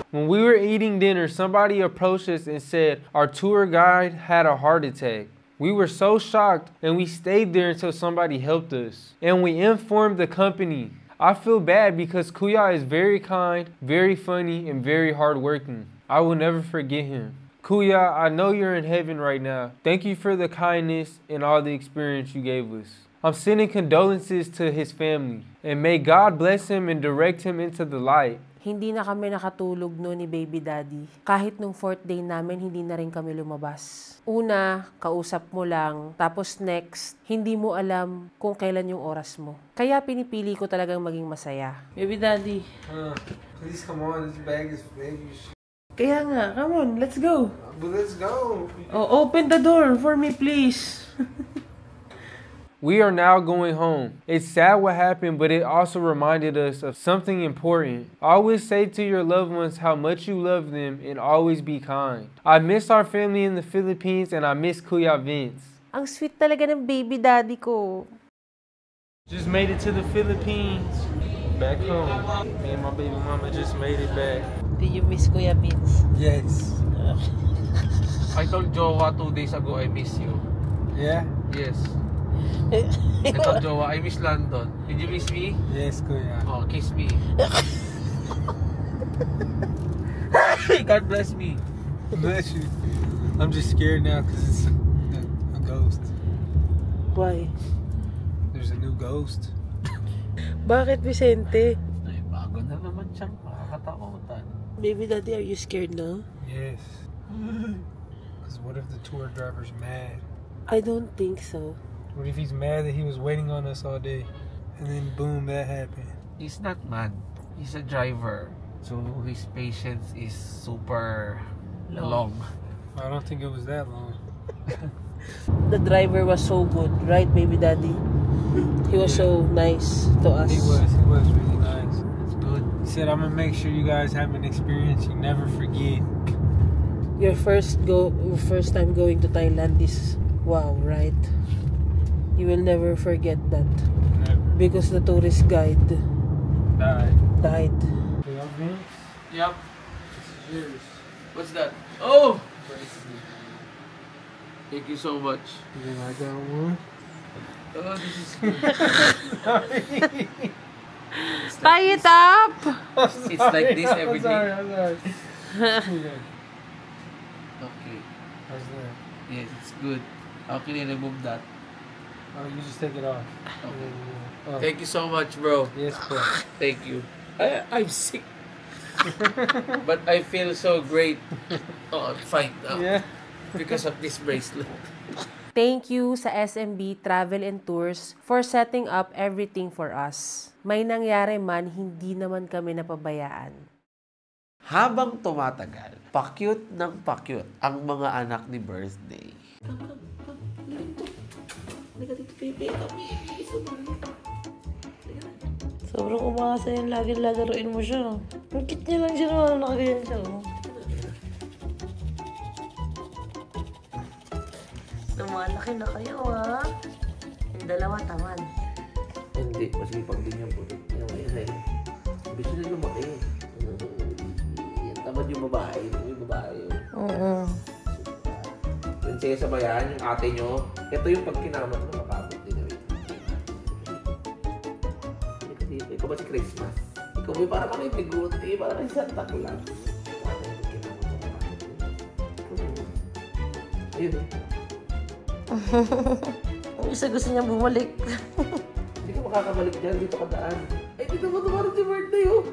When we were eating dinner, somebody approached us and said our tour guide had a heart attack. We were so shocked and we stayed there until somebody helped us. And we informed the company. I feel bad because Kuya is very kind, very funny, and very hardworking. I will never forget him. Kuya, I know you're in heaven right now. Thank you for the kindness and all the experience you gave us. I'm sending condolences to his family. And may God bless him and direct him into the light. Hindi na kami nakatulog noon ni Baby Daddy. Kahit nung 4th day namin, hindi na rin kami lumabas. Una, kausap mo lang. Tapos next, hindi mo alam kung kailan yung oras mo. Kaya pinipili ko talagang maging masaya. Baby Daddy. Please come on, this bag is baby. Kaya nga, come on, let's go. But let's go. Oh, open the door for me, please. We are now going home. It's sad what happened, but it also reminded us of something important. Always say to your loved ones how much you love them and always be kind. I miss our family in the Philippines and I miss Kuya Vince. Ang sweet talaga ng Baby Daddy ko. Just made it to the Philippines. Back home. Me and my baby mama just made it back. Did you miss Kuya Vince? Yes. I told Jowa 2 days ago I miss you. Yeah? Yes. I told Jowa I miss London. Did you miss me? Yes, Kuya. Oh, kiss me. God bless me. Bless you. I'm just scared now because it's a ghost. Why? There's a new ghost. Bakit, Vicente? Ay, bago na naman siyang makakatakutan. Baby Daddy, are you scared now? Yes. Because what if the tour driver's mad? I don't think so. What if he's mad that he was waiting on us all day? And then boom, that happened. He's not mad. He's a driver. So his patience is super long. I don't think it was that long. The driver was so good, right, Baby Daddy? He was so nice to us. He was really nice. It's good. He said, I'm going to make sure you guys have an experience you never forget. Your first time going to Thailand is wow, right? You will never forget that. Never. Because the tourist guide died. Yep. This is yours. What's that? Oh! Thank you so much. Then I got one. Oh, this is good. Tie it up! It's like this every day. I'm sorry. Okay. How's that? Yes, it's good. How can I remove that? Oh, you just take it off. Okay. Oh. Thank you so much, bro. Yes, bro. Thank you. I'm sick. But I feel so great. Oh, I'm fine now. Yeah. Because of this bracelet. Thank you sa SMB Travel and Tours for setting up everything for us. May nangyari man, hindi naman kami napabayaan. Habang tumatagal, pa-cute ng pa-cute ang mga anak ni Birthday. Sobrang umasa yan. Lagi lagaruin mo siya. Ang cute niya lang siya naman. Nakaganyan siya. Lumalaki na kayo, ha? Yung dalawa, tamad. Hindi, mas pag din yung puto. Gusto nila lumaki. Yung tamad yung babae. Yung babae. Oo. Yung siya sa bayan, yung ate nyo. Ito yung pagkinamat mo, makapot din. Ikaw ba si Christmas? Ikaw ba para kami biguti? Para kami Santa Claus? Ayun. Ang isa gusto niya bumalik. Hindi ka makakabalik dyan. Dito ka daan. Ay, dito mo tumarin si birthday, oh.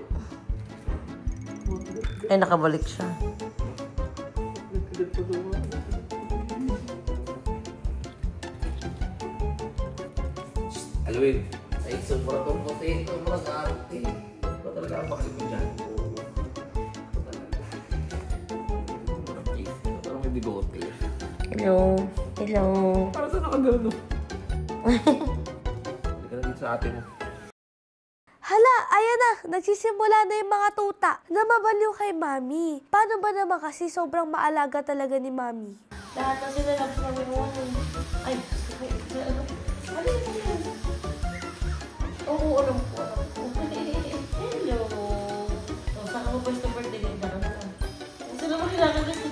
Ay, nakabalik siya. Halloween. Ay, sobrang puti. Sobrang arte. Ito talaga ang bakit mo dyan. Parang may bigote. Hello. Hello. Para saan nakagano? Hindi ka na dito sa ate mo. Hala, ayan na. Nagsisimula na yung mga tuta na mabaliw kay Mami. Paano ba naman kasi sobrang maalaga talaga ni Mami? Lahat na sila labs na gano'n. Ay, ano yan? Oo, alam ko. Hello. O, saan ka mo pa yung birthday ko? Baka na. Sino mo kailangan kasi?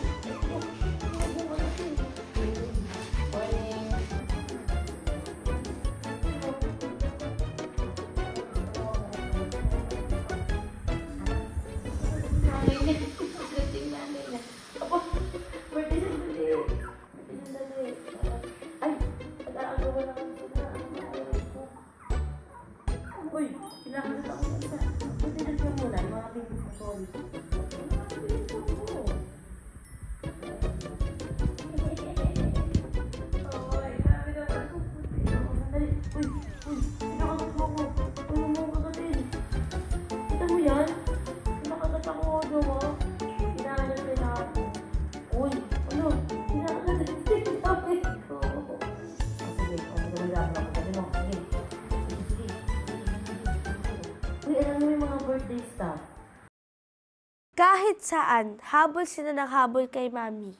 Kahit saan, habol sila ng habol kay Mami.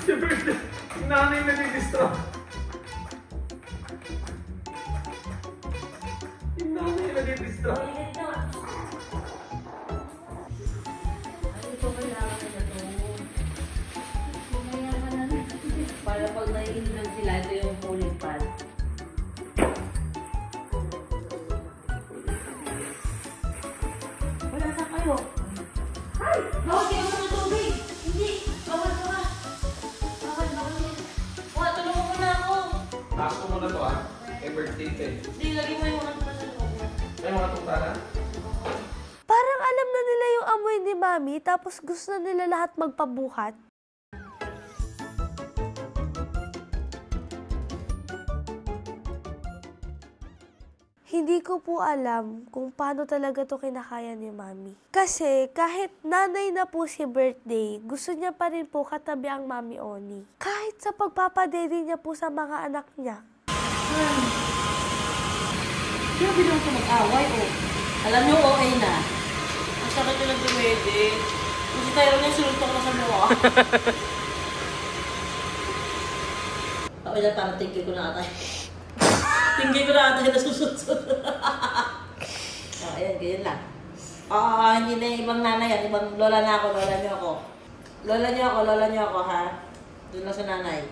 Si nanay nadidistract. Si nanay nadidistract. Para pag naiinom sila, ito yung cooling pad. Wala na kayo. Ay! Bawal kayo ng tubig! Hindi! Bawal ko nga! Bawal. Wala, tulungan mo na ako! Taas ko muna to Kay birthday cake. Hindi, lagi mo yung mga tuta sa loob. May mga tuta na? Parang alam na nila yung amoy ni Mami, tapos gusto na nila lahat magpabuhat. Hindi ko po alam kung paano talaga to kinakaya ni Mami. Kasi kahit nanay na po si birthday, gusto niya pa rin po katabi ang Mami Oni. Kahit sa pagpapadede niya po sa mga anak niya. Grabe naman ito mag-away, oh. Alam niyo, okay na. Ang sakit yung nagdumede. Kasi tayo niya, suluntok na sa mukha. Okay na, parang tingin ko na atay. Tingin ko na atay na susut-sut. Ayan, ganyan lang. Hindi na ibang nanay yan. Ibang lola na ako, lola niyo ako. Lola niyo ako, ha? Doon na sa nanay.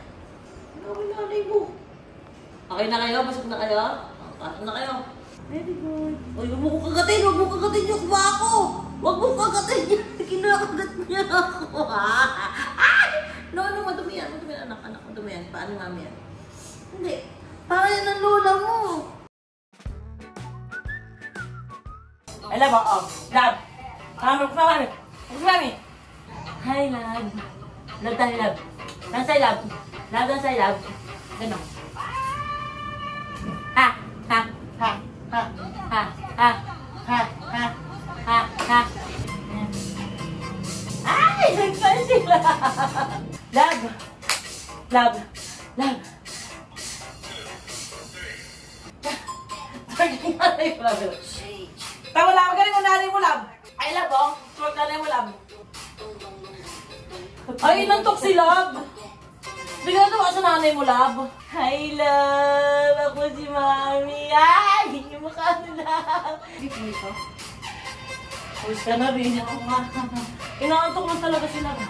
Gawin nanay mo. Okay na kayo? Pasok na kayo? Pasok na kayo. Very good. Uy, huwag mo kong kagatin! Huwag mo kagatin yung kuha ako! Huwag mo kagatin niya! Kinakagat niya ako, ha? Ay! No, madumi yan. Madumi yan, anak. Madumi yan. Paano mami yan? Hindi. Para yan ang lola mo. Ay, love, love. Mami. Mami. Hi, love. Love tayo, love. Nasa'y, love. Love, nasa'y, love. Ganon. Ha. Ay, nagpan sila. Love. Tama lang, magaling mo nanay mo, love. Ay, love, oh. Short nanay mo, love. Ay, inantok si love. Bigla ito sa nanay mo, love. Hi, love. Ako si Mami. Ay, hindi mo ka na, love. Dito. Push ka na rin. Inaantok lang talaga si love.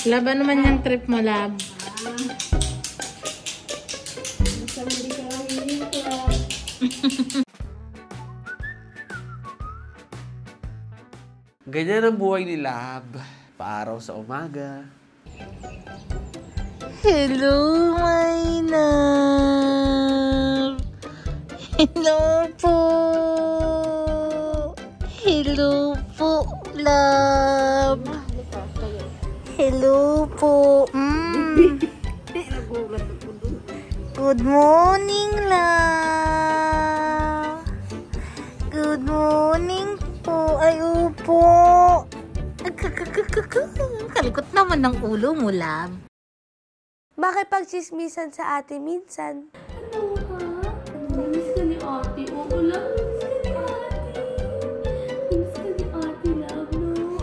Love, ano man yung trip mo, love? Ganyan ang buhay ni Lab. Paaraw sa umaga. Hello, my love. Hello po. Hello po, love. Hello po. Good morning, love. Good morning po. Ay, upo. Kalikot naman ng ulo mo, love. Makipagchismisan sa ate minsan. Ano ka? Namiss ka ni ate. Oo, Ulam, miss ka ni ate, love, no?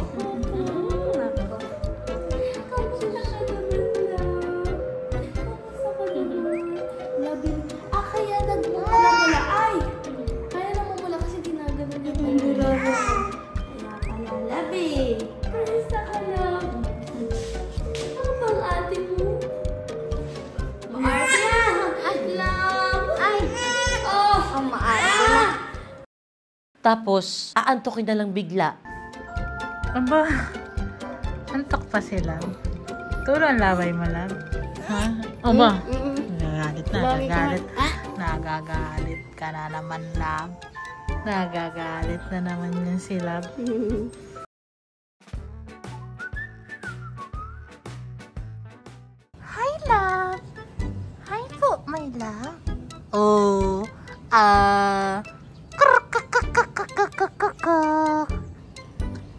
Kamusta ka naman, love? Kamusta ka naman? Love, kaya nagmumula-mula. Ay! Kaya namumula kasi ginaganon yung pandura mo. Kaya pala, love, kamusta ka, love? Ano bang ate mo? Maarte na! Love! Ay! Oh! Ang maarte na! Tapos, aantokin na lang bigla. Aba, antok pa sila. Turo ang laway mo lang. Ha? Aba, nagagalit. Nagagalit ka na naman lang. Nagagalit na naman yun sila. Hi, love. Hi po, my love. Oh,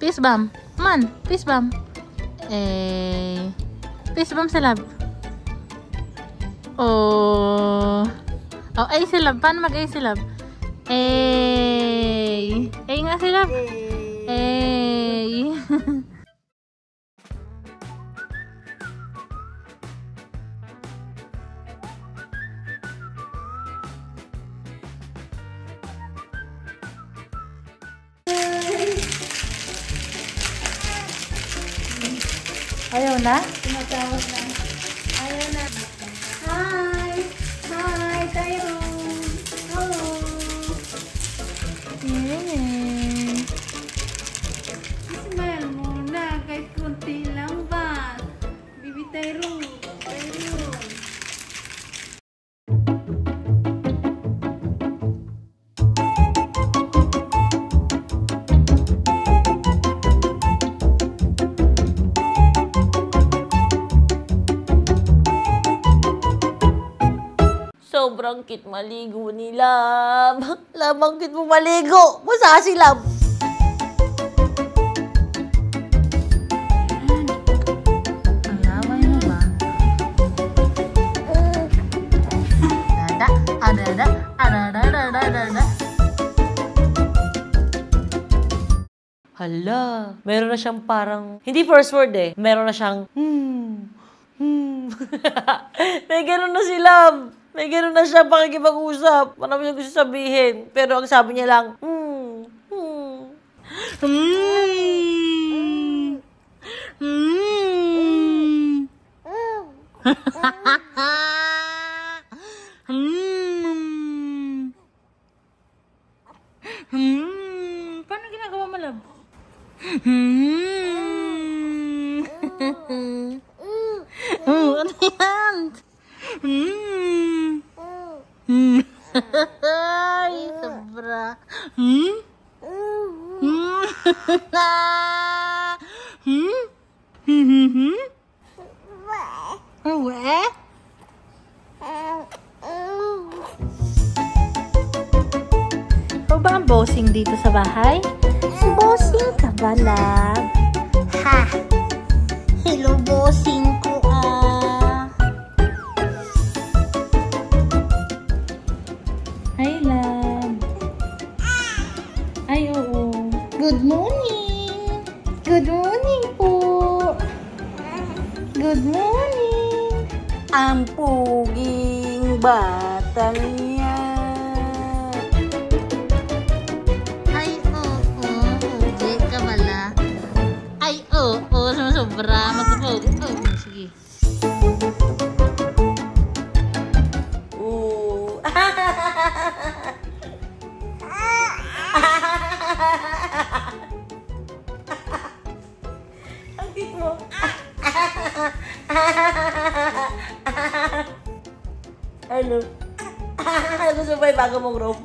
peace bomb. Man, peace bomb. Peace bomb sa love. Oh, ay si love. Paano mag-ay si love? Ay nga si love. Ayaw na? Tumatawag na. Ayaw na. Hi! Hi, Tyrone! Hello! Smile muna, kahit konti lang ba? Baby Tyrone! Tyrone! Sobrang cute maligo ni Love. Love, ang cute mo maligo. Musa si Love. Ang laway mo ba? Hala, meron na siyang parang, hindi first word eh, meron na siyang, May ganun na si Love. May ganun na siya pakikipag-usap. Marami niya gusto sabihin. Pero ang sabi niya lang, Paano ginagawa mo, Love? Ano yan? Ay, sobra. Uwe? Ikaw ba ang bossing dito sa bahay? Bossing ka ba, Love? Ha! Hello, bossing ko, Hi, Love. Ay, oo. Good morning. Good morning po. Good morning. ang puging batang yan. Ay, oo. Hindi ka pala. Ay, oo. Sobra. Matupog. Oh, sige. Ang cute mo. Ano? Gusto mo ba yung bago mong room?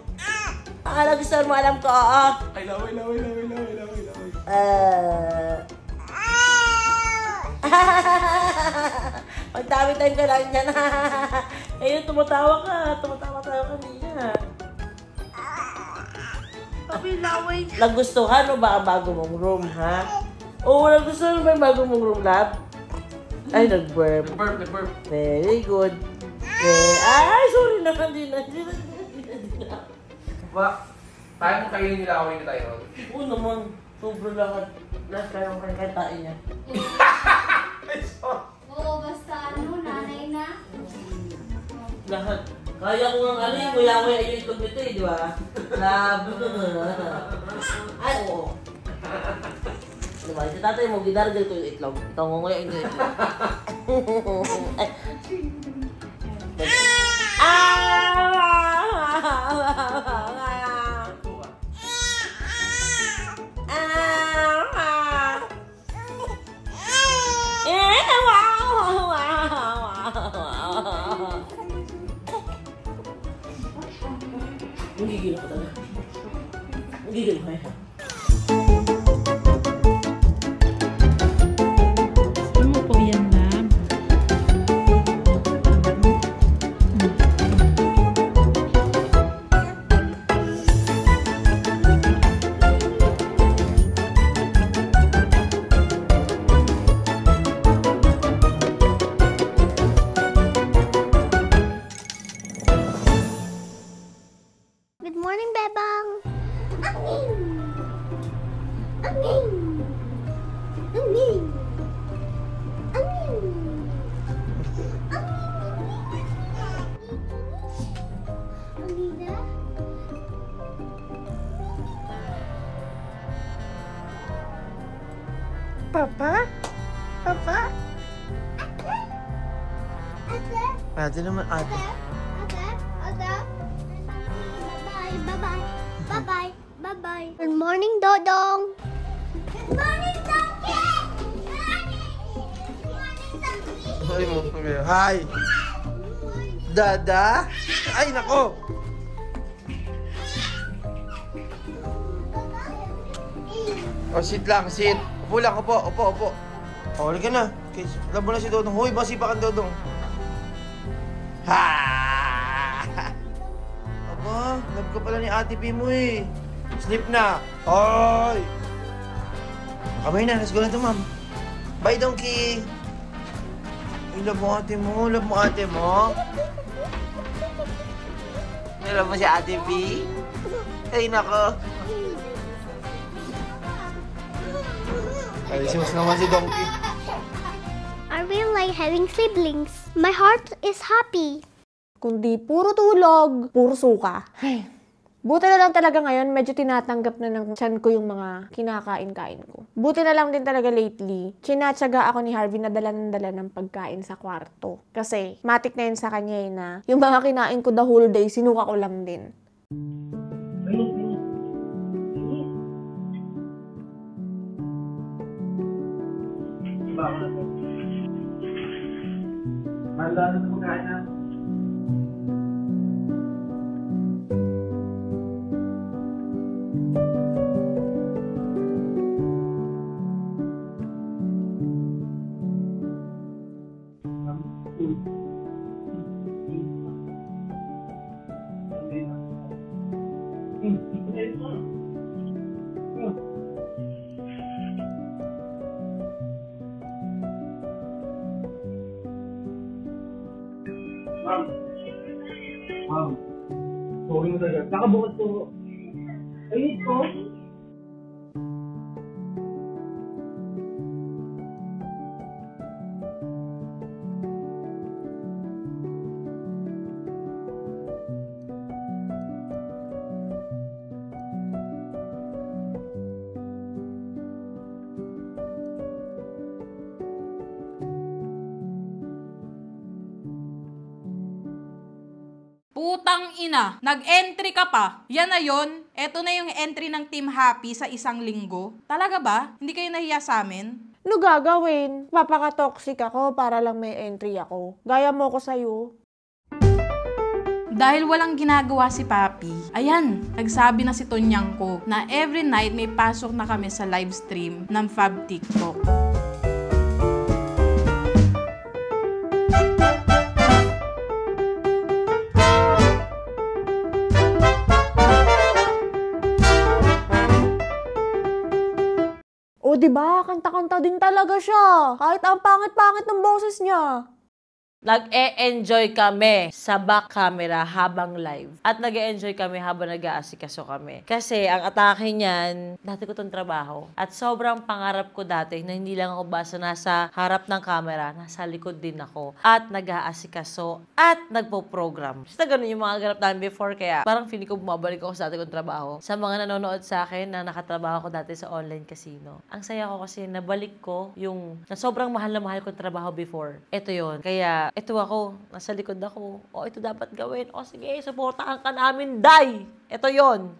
Akala gusto mo, alam ko, oo. Ay, laway. Magdami-time ka lang dyan. Ayun, tumatawa ka. Tumatawa kanina. Laway. Nagustuhan mo ba ang bago mong room, ha? Oo, nagustuhan mo ba yung bago mong room, lab? Ay, nag-burp. Nag-burp. Very good. Ay, sorry naman din. Ba, tayo mo kayo nila ako yung tayo. Oo naman. Sobrang lahat. Lahat kayo ang kanitain niya. Oo, basta nanay na. Lahat. Kaya ko nga nguya-nguya yung itlog nito di ba? Ay, oo. Diba, si tatay mo, gidargal ko yung itlog. Ikaw nguya yung itlog. Gigil ako talaga. Gigil ko yan. Ano po yan, lab? Good morning, Bebang. Angin. Angin. Angin. Angin. Angin. Papa? Papa? Ate? Ate naman, ate. Ate? Ate? Bye-bye. Bye-bye. Bye-bye. Bye-bye. Good morning, Dodong. Good morning, Donkey! Ay mo, hi! Dada? Ay, nako! O, sit lang, sit. Upo lang, upo, upo, upo. O, halika na. Okay, alam mo na si Dodong. Hoy, masipa kang Dodong. Ha! Aba, love ka pala ni Ate P mo eh. Sleep na. Hoy! Kamay na, let's go na to, ma'am. Bye, Donkey! Ay, love mo ate mo. Love mo ate mo. Love mo si Ate P? Ay, nako. Ay, simus naman si Donkey. I really like having siblings. My heart is happy. Kundi puro tulog, puro suka. Ay, buti na lang talaga ngayon, medyo tinatanggap na ng tiyan ko yung mga kinakain-kain ko. Buti na lang din talaga lately, tsinatsaga ako ni Harvey na dala ng pagkain sa kwarto. Kasi, matik na yun sa kanya eh na yung mga kinain ko the whole day, sinuka ko lang din. Handa na sa pagkain na. Ma'am, sorry mo talaga. Nakabukas po. Ayun po. Putang ina, nag-entry ka pa. Yan na yon. Eto na yung entry ng Team Happy sa isang linggo. Talaga ba? Hindi kayo nahiya sa amin? Ano gagawin? Papaka-toxic ako para lang may entry ako. Gaya mo ko sa'yo. Dahil walang ginagawa si Papi, ayan, nagsabi na si Tonyang ko na every night may pasok na kami sa live stream ng Fab TikTok. O diba, kanta-kanta din talaga siya. Kahit ang pangit-pangit ng boses niya. Nag-e-enjoy kami sa back camera habang live. At nag-e-enjoy kami habang nag-aasikaso kami. Kasi ang atake niyan, dati ko itong trabaho. At sobrang pangarap ko dati na hindi lang ako basta nasa harap ng camera, nasa likod din ako. At nag-aasikaso at nagpo-program. Basta ganun yung mga ganap namin before. Kaya parang feeling ko bumabalik ako sa dati kong trabaho. Sa mga nanonood sa akin na nakatrabaho ko dati sa online casino. Ang saya ko kasi nabalik ko yung na sobrang mahal na mahal kong trabaho before. Ito yon. Kaya ito ako, nasa likod ako. O, ito dapat gawin. O, sige, supportahan ka namin, Day! Ito yon.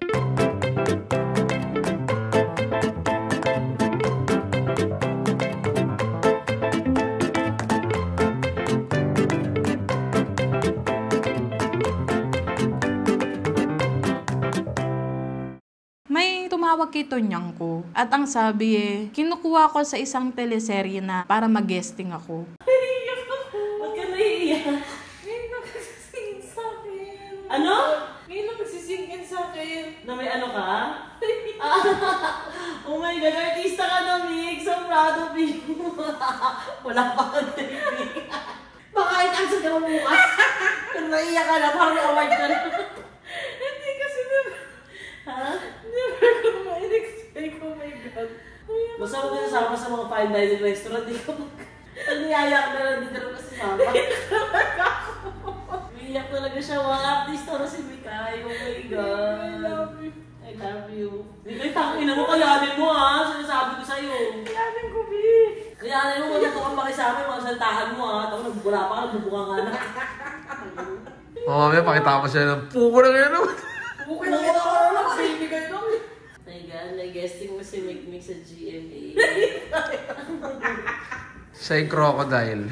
May tumawag kay Tonyang ko. At ang sabi kinukuha ko sa isang teleserye na para mag-guesting ako. Ba't ka naiiyak? Ngayon nagsisingin sa akin. Ano? Ngayon nagsisingin sa akin. Na may ano ka? Oh my God, artista ka na, Mick. So proud of you. Wala pa kang training. Baka i-cancel ka mo bukas. Kung naiiyak ka na, parang may award ka na. Hindi kasi never. Ha? Never ko ma-expect. Oh my God. Basta mo kasama sa mga fine dining restaurant, di ka pag niyaya ka na lang, di ka naman kasama. Umiiyak talaga siya, mga artista na si Mikay. Oh my God. I love you. I love you. Mikay, tangina mo, kayanin mo ha. Sinasabi ko sa'yo. Kayanin ko, B. Kayanin mo, wala ko kang pakisama, mga saltahan mo ha. Tapos wala pa ka, nagbubuka nga na. Mamaya, pakita ko siya ng puko na ngayon naman. Puko na kita ko lang, baby kayo lang. My God, nag-guesting mo si Mikmik sa GMA. Siya yung crocodile.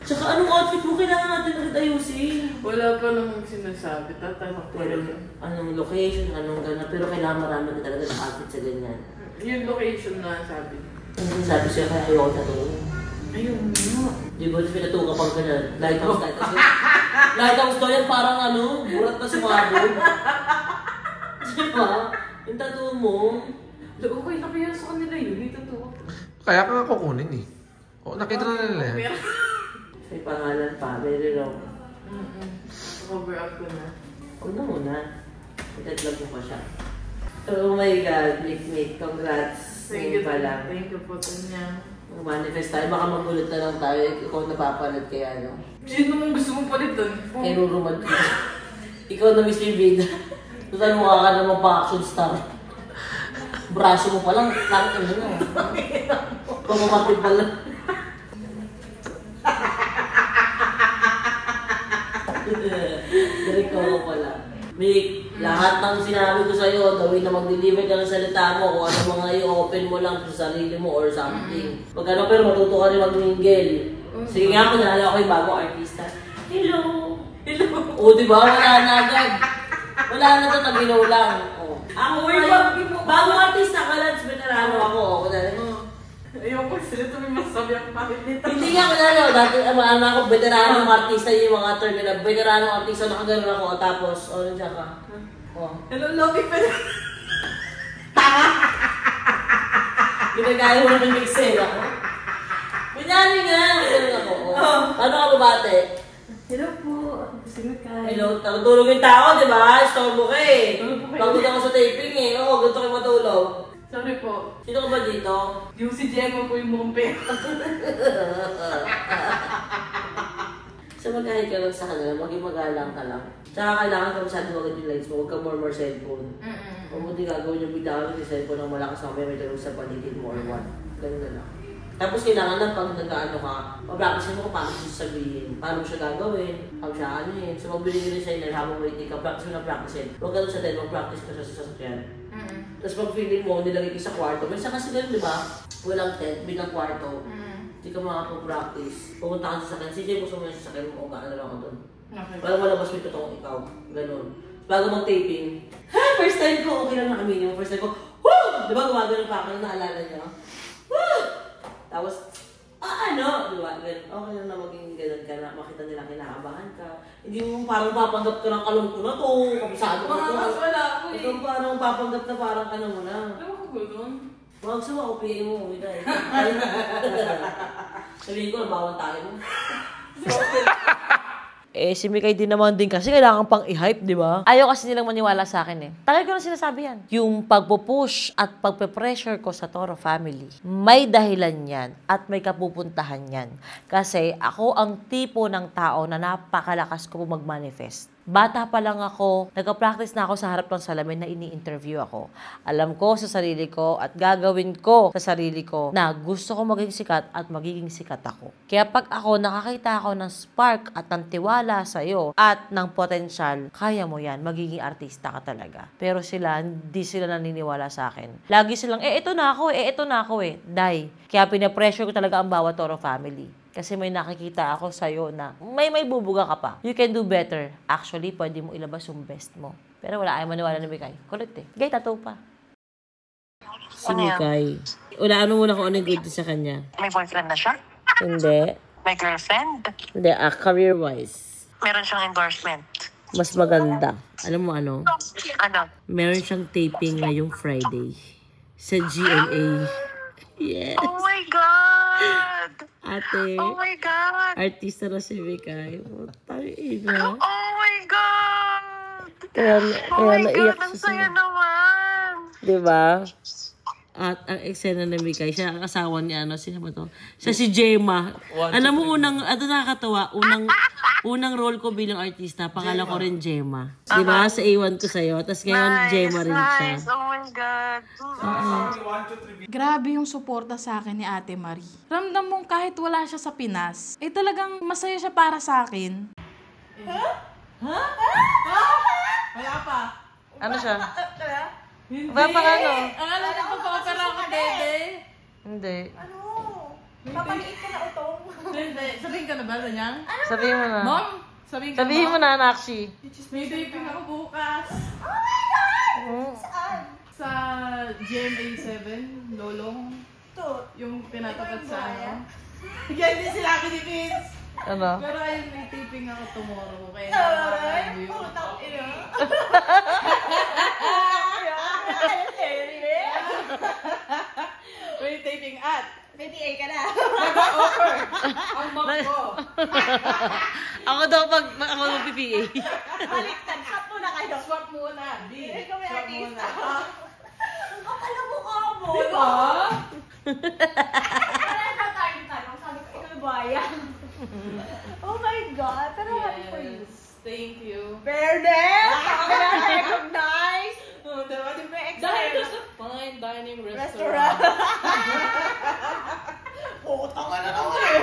Tsaka anong outfit mo kailangan natin ulit ayusin? Wala pa namang sinasabi. Tatanong ko lang. Anong location, anong gana. Pero kailangan marami ka talaga ng outfit sa ganyan. Yung location na sabi. Ano sabi siya kaya ayoko na to? Ayun mo. Di ba pinatuka pang ganyan? Lighthouse. Lighthouse daw yan parang ano, burat na sumabog. Di ba? Yung tattoo mo. Okay na kaya sa kanila yun. May tattoo. Kaya ka nga kukunin eh. O, nakita na nila yan. May pangalan pa, very long. Cover up ko na. Huwag na muna. Itatlag mo pa siya. Oh my God, Mikmik, congrats. Thank you pala. Thank you po, Tanya. Manifest tayo, baka magulot na lang tayo. Ikaw napapalit kaya ano. Sino mong gusto mong palitan? Kay Rurumad ko. Ikaw na Mr. Vida. Tutal mukha ka naman pa action star. Braso mo pa lang, langit mo na. Pamamatid pa lang. Direk ko pala. Mick, lahat ng sinabi ko sa'yo, gawin na mag-deliver ka ng salita mo, kung ano mga i-open mo lang sa sarili mo or something. Pag ano, pero matuto ka rin mag-mingle. Sige nga, kung nalala ko yung bagong artista. Hello! Hello! O, diba? Wala na agad. Wala na ito, nag-ilaw lang. O. Ako, bagong artista ka lang, veterano ako. Ayoko sila ito may masabi ang bakit nito. Hindi nga kunalo, dati ano ako, veteranong artista yung mga term nila. Veteranong artista, nakaganon ako, tapos, nandiyan ka. Hello, Lobby pa na. Ginagaya mo ng Excel ako. Kunyari nga, ganun ako. Ano ka babate? Hello po, sinod ka. Hello, tulog yung tao, di ba? Storbo ka eh. Pagod ako sa taping eh. Oo, ganito kayo matulog. Sorry po. Sino ka ba dito? Yung si Gemma po yung mukhang pera. So mag-ahit ka lang sa kanila, maging magalang ka lang. Tsaka kailangan ka masyado agad yung lights mo, huwag ka more cellphone. Huwag mo din gagawin yung biglaan yung cellphone ng malakas mamaya may tulog sa paligid mo or what. Ganun na lang. Tapos kailangan na pag nag-ano ka, mapractice mo kung paano siya sasabihin, paano mo siya gagawin, paano siya anuhin. So magbili ka rin sa inyo habang waiting ka, practice mo na practice. Huwag ka doon sa tent, mag-practice ka sa sasakyan. Tapos pag feeling mo, nilagay ka sa kwarto. Minsan kasi ganun, di ba? Walang tent, bilang kwarto. Hindi ka makapag-practice. Pupunta ka sa sasakyan. CJ, gusto mo yung sasakyan mo, o gaan na lang ako doon. Okay. Parang malabas mo totoong ikaw. Ganun. Bago mag-taping, first time ko, okay lang nakamini mo. First time ko, woo! Di ba gumagano pa ako, naalala niyo? Woo! Tapos, ano? Di ba? Okay lang na maging ganun ka na. Makita nila kinakabahan ka. Hindi mo parang papanggap ka ng kalong ko na to. Kabisado ko to. Wala ako eh. Ikaw parang papanggap na parang ano mo na. Ano ko gulong? Wag sa ako, PA mo. Sabihin ko, nabawal tayo mo. Si Mikay din naman din kasi kailangan pang i-hype, di ba? Ayaw kasi nilang maniwala sa akin eh. Tagal ko na sinasabi yan. Yung pagpupush at pagpe-pressure ko sa Toro family, may dahilan yan at may kapupuntahan yan. Kasi ako ang tipo ng tao na napakalakas ko mag-manifest. Bata pa lang ako, nag-practice na ako sa harap ng salamin na ini-interview ako. Alam ko sa sarili ko at gagawin ko sa sarili ko na gusto ko maging sikat at magiging sikat ako. Kaya pag ako nakakita ako ng spark at ng tiwala sa'yo at ng potensyal, kaya mo yan, magiging artista ka talaga. Pero sila, hindi sila naniniwala sa akin. Lagi silang, ito na ako eh. Dahil, kaya pinapressure ko talaga ang bawat Toro family. Kasi may nakikita ako sa'yo na may bubuga ka pa. You can do better. Actually, pwede mo ilabas yung best mo. Pero wala ayaw maniwala na Mikay. Kulit eh. Gay, tattoo pa. Si Mikay. Ulaan mo muna kung ano yung good sa kanya. May boyfriend na siya? Hindi. May girlfriend? Hindi, career-wise. Meron siyang endorsement? Mas maganda. Alam mo ano? Ano? Meron siyang taping ngayong Friday. Sa GMA. Yes. Oh my God! Ate. Oh my God! Artista na si Mikay. Putang ina. Oh my God! Kaya Oh my naiyak God, ang siya saya naman! Diba? At ang eksena ni Mikay, siya ang asawa niya, sino ba to? Siya si Gemma. Alam mo, nakakatawa, unang role ko bilang artista, pangalan ko rin Gemma. Diba? Sa A1 ko sa'yo. Tapos ngayon, Gemma rin siya. Nice! Oh my God! Grabe yung suporta sa akin ni Ate Marie. Ramdam mong kahit wala siya sa Pinas, talagang masaya siya para sa akin. Wala pa. Ano siya? Hindi. Ba pa ano? Ang alam ko pagpapara ko, Dede. Hindi. Ano? Papaliit ka na utong. Hindi. Sabihin ka na ba, Sanyang? Sabihin mo na. Mom? Sabihin mo na, Nakshi. May taping ako bukas. Oh my God! Saan? Sa GMA 7, Lolong. Ito. Yung pinatapat sa ano. Yan din sila akin ni Vince. Ano? Pero ayun, may taping ako tomorrow. Kaya nakakain mo yun. Putang ina. May taping at PTA ka na. Nag-offer. Ang mom ko. Ako daw ako mag-PPA. Baliktad. Swap muna kayo. Swap muna. Ikaw may artista. Ang kapal na mukha mo. Diba? Kaya na tayo tanong, sabi ko, ikaw ba yan? Oh my God, pero happy for you. Thank you. Fairness! Recognize! Diba? Di ba Dahil excited? sa fine dining restaurant. Puta ka na naman eh.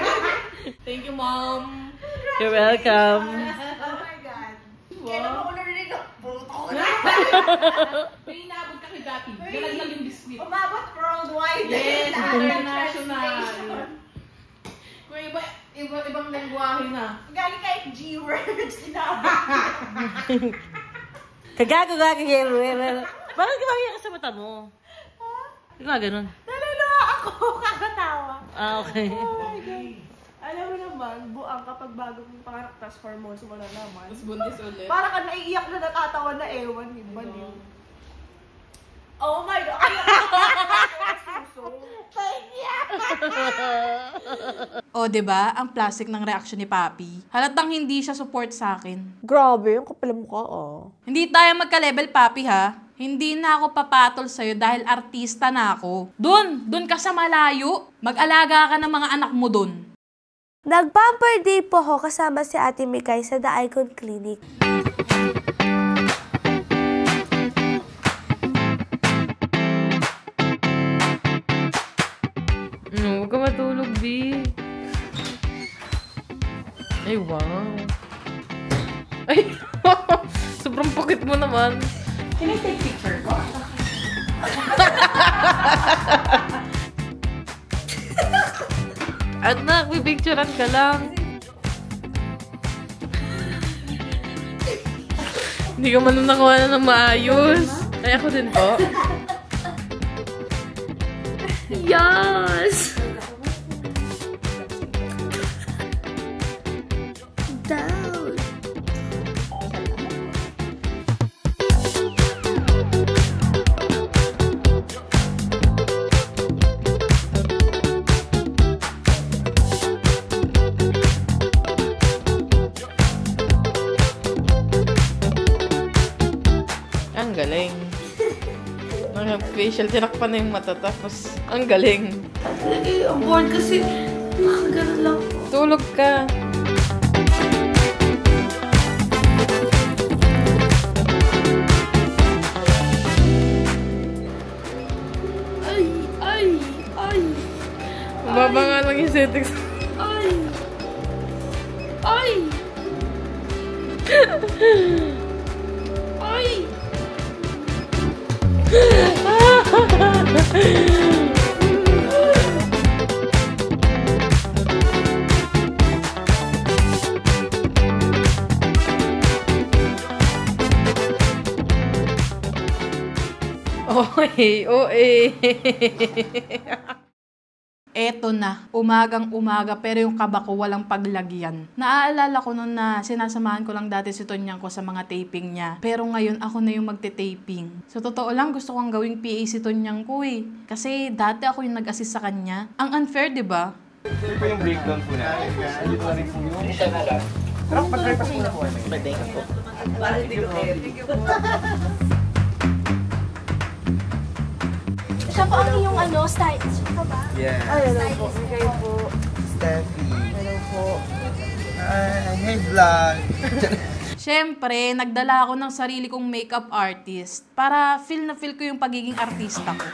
Thank you, Mom. You're welcome. Oh my God. Kaya naman ko narinig na, puta ka na. May inabot ka kay Dati. Nalaglag yung biscuit. Umabot worldwide. Yes, international. Kung ibang lengguwahe na. Galing kahit G-words. Kagago. Bakit gumagaya ka sa mata mo? Ikaw ganun. Naluluwa ako, kakatawa. Okay. Oh my God. Alam mo naman, buang kapag bago mong panganak, tas hormones mo na naman. Tapos buntis ulit. Para ka naiiyak na natatawa na ewan, yung baliw. Oh my God! O, diba? Ang plastic ng reaction ni Papi. Halatang hindi siya support sa akin. Grabe, yung kapal mukha, oh. Hindi tayo magka-level, Papi, ha? Hindi na ako papatol sa'yo dahil artista na ako. Doon ka sa malayo. Mag-alaga ka ng mga anak mo doon. Nag-pamper day po ako kasama si Ate Mikay sa The Icon Clinic. Huwag ka matulog, B. Ay, wow. Ay, sobrang pukit mo naman. Can I take picture ko? At pipicturean ka lang. Hindi ka man nakuha na ng maayos. Ay, ako din po. Yes! Down. facial, tinakpan na yung mata, tapos ang galing. Ang bored kasi nakaganon lang po. Tulog ka. Mababa nga lang yung settings. Ay! Ay! Ay! Oy. Eto na, umagang-umaga pero yung kaba ko walang paglagyan. Naaalala ko noon na sinasamahan ko lang dati si Tonyang ko sa mga taping niya. Pero ngayon ako na yung magte-taping. Sa totoo lang gusto kong gawing PA si Tonyang ko eh. Kasi dati ako yung nag-assist sa kanya. Ang unfair, di ba? Ito po yung breakdown po natin. Dito na rin po yung... Pero mag-try pa po. Thank you po. Siya po ang iyong style. Siya ba? Yeah. Hello po. Kayo po. Steffi. Hello po. Hey vlog. Siyempre, nagdala ako ng sarili kong makeup artist para feel na feel ko yung pagiging artista ko.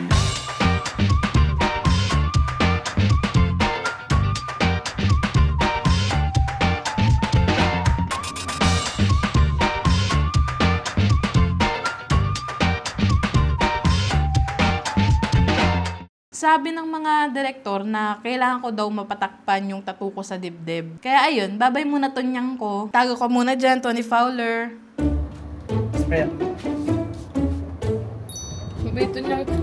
Sabi ng mga direktor na kailangan ko daw mapatakpan yung tattoo ko sa dibdib. Kaya ayun, babay muna Tonyang ko. Tago ko muna dyan, Tony Fowler. Spray. Babay Tonyang ko.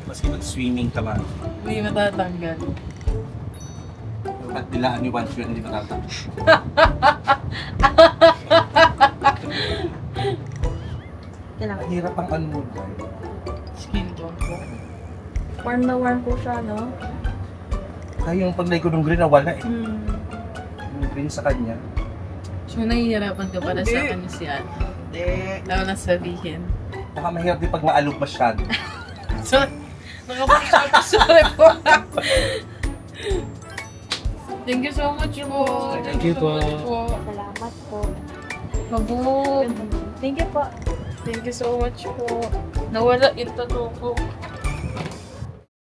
Maski mag-swimming ka ba? Hindi matatanggal. At dilaan ni once yun, hindi matatapos. Kailangan. Hirap ang ano mo. Skin tone ko. Warm na warm po siya, no? Kaya yung paglay ko ng green, nawala eh. Yung green sa kanya. So, nahihirapan ka para sa kanya si Ate. Hindi. Ako na sabihin. Baka mahirap din pag maalog masyado. So, sorry po. Thank you so much po. Thank you po. Salamat po. Mabog. Thank you po. Thank you so much po. Nawala yung tattoo ko.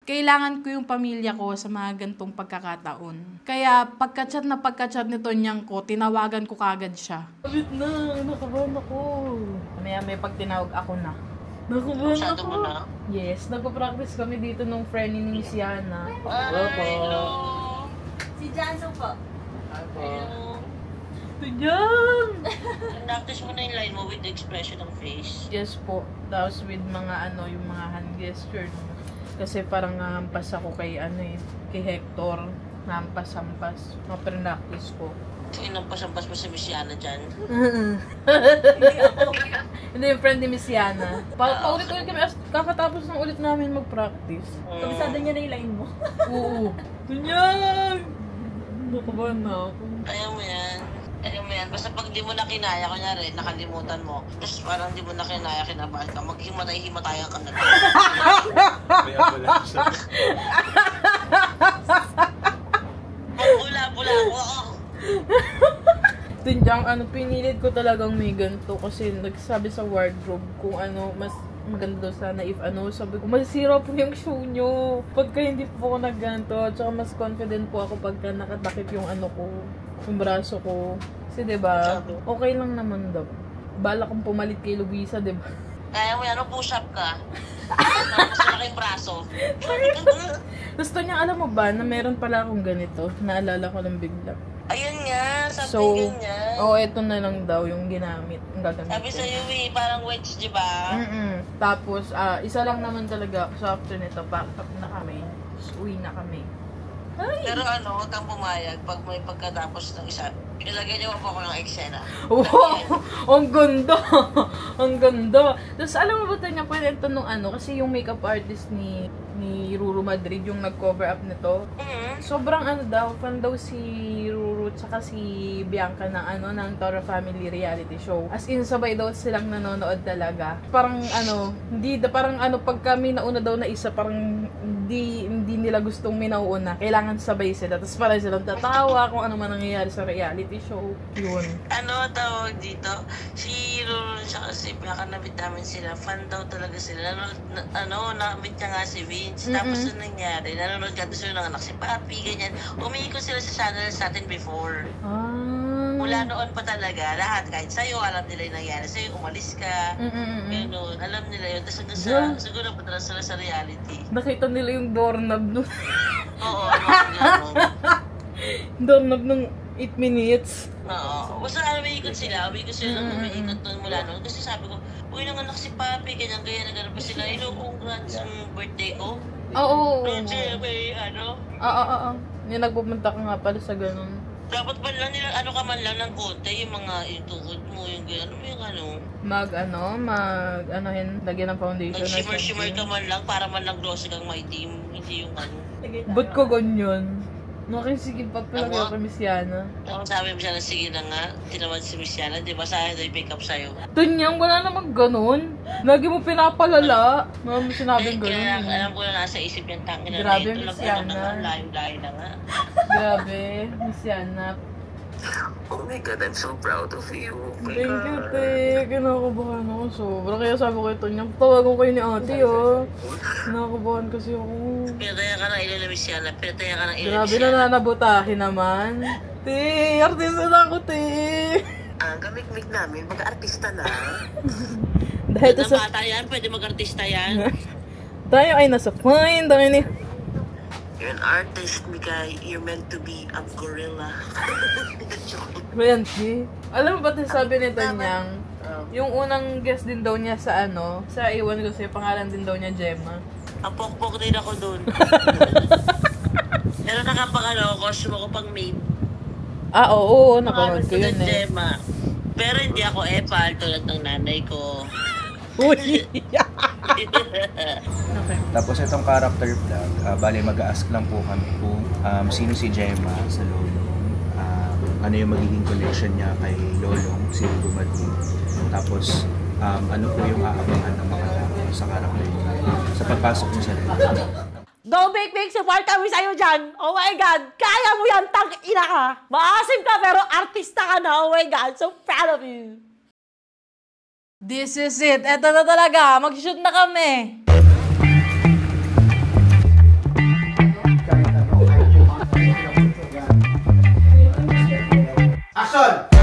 Kailangan ko yung pamilya ko sa mga gantong pagkakataon. Kaya pagka-chat ni Tonyang ko, tinawagan ko kagad siya. Wait na, nakabahan ako. May pag tinawag ako na. Nakabahan ako. Yes, nagpa-practice kami dito nung friend ni Miss Yana. Hello. Si Janso po. Hello. Tonyang! Practice mo na yung line mo with the expression ng face. Yes po. Tapos with mga yung mga hand gesture. Kasi parang nahampas ako kay kay Hector. Nahampas-hampas. Mga-practice ko. Sino nampas-hampas mo si Miss Yana dyan? Hindi yung friend ni Miss Yana. Paulit-ulit kami. Kakatapos ng ulit namin mag-practice. Kabisado niya na yung line mo. Oo. Tonyang! Nakabahan na ako. Kaya mo yan. Basta pag di mo na kinaya, kunyari, nakalimutan mo. Tapos parang di mo na kinaya, kinabahan ka. Maghimatay-himatayan ka na lang. May ambulansya. Bula-bula ako. Tonyang, pinilit ko talagang may ganito kasi nagsabi sa wardrobe kung mas maganda daw sana if sabi ko, masisira po yung show nyo pagka hindi po ako nagganto, at saka mas confident po ako pagka nakatakip yung ko, yung braso ko. Kasi diba, okay lang naman daw. Bala kong pumalit kay Luisa, diba? Kaya mo yan, push-up ka. Tapos na kayong braso. Gusto niya, alam mo ba, na meron pala akong ganito. Naalala ko lang bigla. Ayun nga, sabi ganyan. Eto na lang daw yung ginamit. Ang gagamit. Sabi sa'yo parang wedge, di ba? Tapos, isa lang naman talaga. So, after nito, pack up na kami. Uwi na kami. Pero ano, huwag kang pumayag pag may pagkatapos ng isa. Ilagay niyo po ako ng eksena. Wow! Ang ganda! Ang ganda! Tapos alam mo ba ito niya, pwede ito nung ano, kasi yung makeup artist ni Ruru Madrid, yung nag-cover up nito. Sobrang ano daw, fan daw si Ruru tsaka si Bianca ng ano, ng Toro Family reality show. As in, sabay daw silang nanonood talaga. Parang ano, parang ano, pag kami nauna daw na isa, parang hindi nila gustong minauuna. Kailangan sabay sila. Tapos parang silang tatawa kung ano man nangyayari sa reality show. Yun. Ano tawag dito? Si Ruru tsaka si Bianca, nabit namin sila. Fan daw talaga sila. Nabit niya nga si Vince. Tapos yung nangyari, nanonood ka doon ng anak si Papi, ganyan. Umiikot sila sa channels natin before. Mula noon pa talaga, lahat, kahit sa'yo, alam nila yung nangyari sa'yo, umalis ka, gano'n, alam nila yun. Tapos hanggang siguro patras sila sa reality. Nakita nila yung doorknob nun. Oo, doorknob nung 8 minutes. Oo. Basta umiikot sila nang umiikot nun mula noon. Kasi sabi ko, uy, nanganak si Papi, ganyan, nagano pa sila. Congrats yung birthday ko. Oo. May ano? Oo. Yung nagpupunta ka nga pala sa ganun. Dapat man lang nila, ano ka man lang ng konti, yung mga itukod mo, yung gano'n, lagyan ng foundation. Shimmer ka man lang, para man lang glossy kang maitim, hindi yung ano. Ba't ko ganyan? Nakisigil pa pala kayo kay Miss Yana. Ako sabi mo siya na sige na nga, tinawad si Miss Yana, di ba sayang daw i-pick up sa'yo? Tunyang, wala namang ganun. Lagi mo pinapalala. Mami sinabing ganun. Kaya alam ko na nasa isip niyang tangin na grabe, ito Miss lang, Yana. layo na nga. Grabe, Miss Yana. Oh my God, I'm so proud of you. Thank you, te. Kinakabahan ako sobra. Kaya sabi ko ito niya, tawagan ko kayo ni ate, Kinakabahan kasi ako. Pinataya ka ng ilo na Miss Yana. Grabe na nanabutahin naman. Te, artista na ako, te. Ang gamik-mik namin, mag-artista na. Dahil sa bata yan, pwede mag-artista yan. Tayo ay nasa fine, dami ni... You're an artist, Mikay. You're meant to be a gorilla. Benji, alam mo ba sabi nito niyang, yung unang guest din daw niya sa iwan ko sa'yo, pangalan din daw niya Gemma. Ang pokpok din ako dun. Pero Cosmo ko pang maid. Oo, napanood ko yun Gemma. Pero hindi ako epal tulad ng nanay ko. Uy! Okay. Tapos itong character vlog, bali mag-a-ask lang po kami kung sino si Gemma sa Lolong, ano yung magiging connection niya kay Lolong, si Ruru Madrid. Tapos ano po yung aabangan ng mga tao sa character niya sa pagpasok niya sa Lolong. Go Big, support kami sa'yo dyan. Oh my God, kaya mo yan, tang-ina ka. Maasim ka pero artista ka na. Oh my God, so proud of you. This is it. Eto na talaga. Mag-shoot na kami. Action!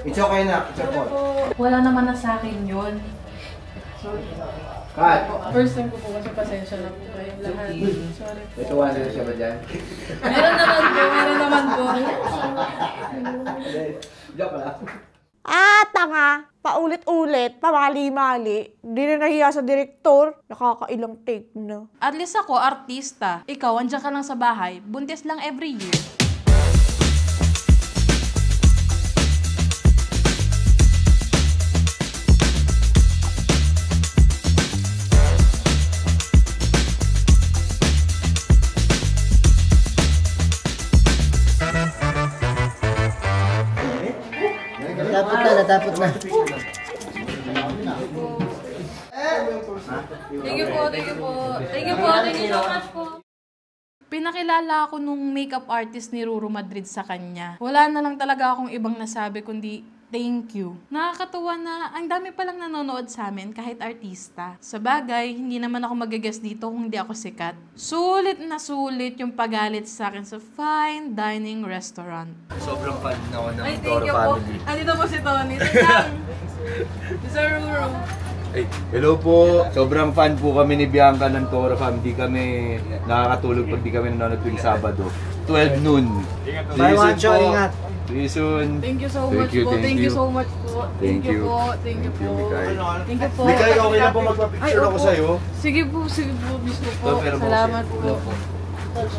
It's okay na. It's okay. Wala naman na sa akin yun. Sorry. Cut. First time ko po kasi pasensya na po kayo lahat. Sorry po. May tuwa na siya ba dyan? Meron naman po. Joke lang. Tanga. Paulit-ulit, pamali-mali. Di na nahiya sa direktor. Nakakailang take na. At least ako, artista. Ikaw, andyan ka lang sa bahay. Buntis lang every year. Natapot na. Thank you so much po. Pinakilala ako nung makeup artist ni Ruru Madrid sa kanya. Wala na lang talaga akong ibang nasabi kundi thank you. Nakakatuwa na ang dami palang nanonood sa amin kahit artista. Sa bagay, hindi naman ako mag-guest dito kung hindi ako sikat. Sulit na sulit yung pagalit sa akin sa fine dining restaurant. Sobrang fan na ako ng Toro Family. Andito po si Tony. Sir Ruru. Ay, hello po. Sobrang fan po kami ni Bianca ng Toro Fam. Hindi kami nakakatulog pag di kami nanonood tuwing Sabado. 12 noon. Bye, Wancho. Ingat. See you soon. Thank you so much po. Thank you so much po. Thank you po. Thank you po. Thank you po. Mikay, okay lang po magpa-picture ako sa'yo. Sige po. Gusto po. Pero Salamat po.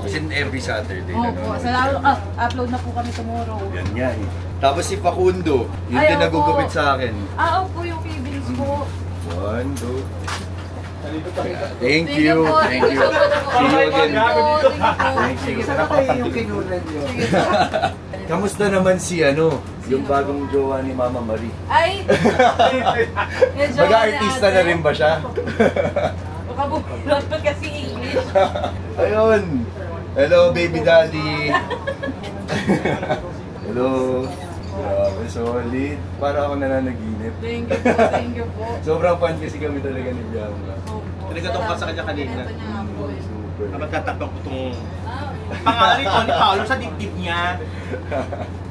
Kasi every Saturday. Opo. Salamat. Upload na po kami tomorrow. Yan nga eh. Tapos si Facundo, yun din nagugupit sa akin. Opo yung kibils po. 1, 2. Thank you. Thank you. See you again. Thank you. Sarap kayo yung kinunan nyo. Kamusta naman si yung bagong jowa ni Mama Marie? Ay! Mag-artista na rin ba siya? Makabulat pa kasi English. Ayun. Hello, baby daddy. Hello. Grabe, solid. Para ako nananaginip. Thank you po, thank you po. Sobrang fan kasi kami talaga ni Bianca. Nagkatong ka sa kanya kanina. Super. Magtatabang ko itong pangalan nito ni Paolo sa dibdib niya.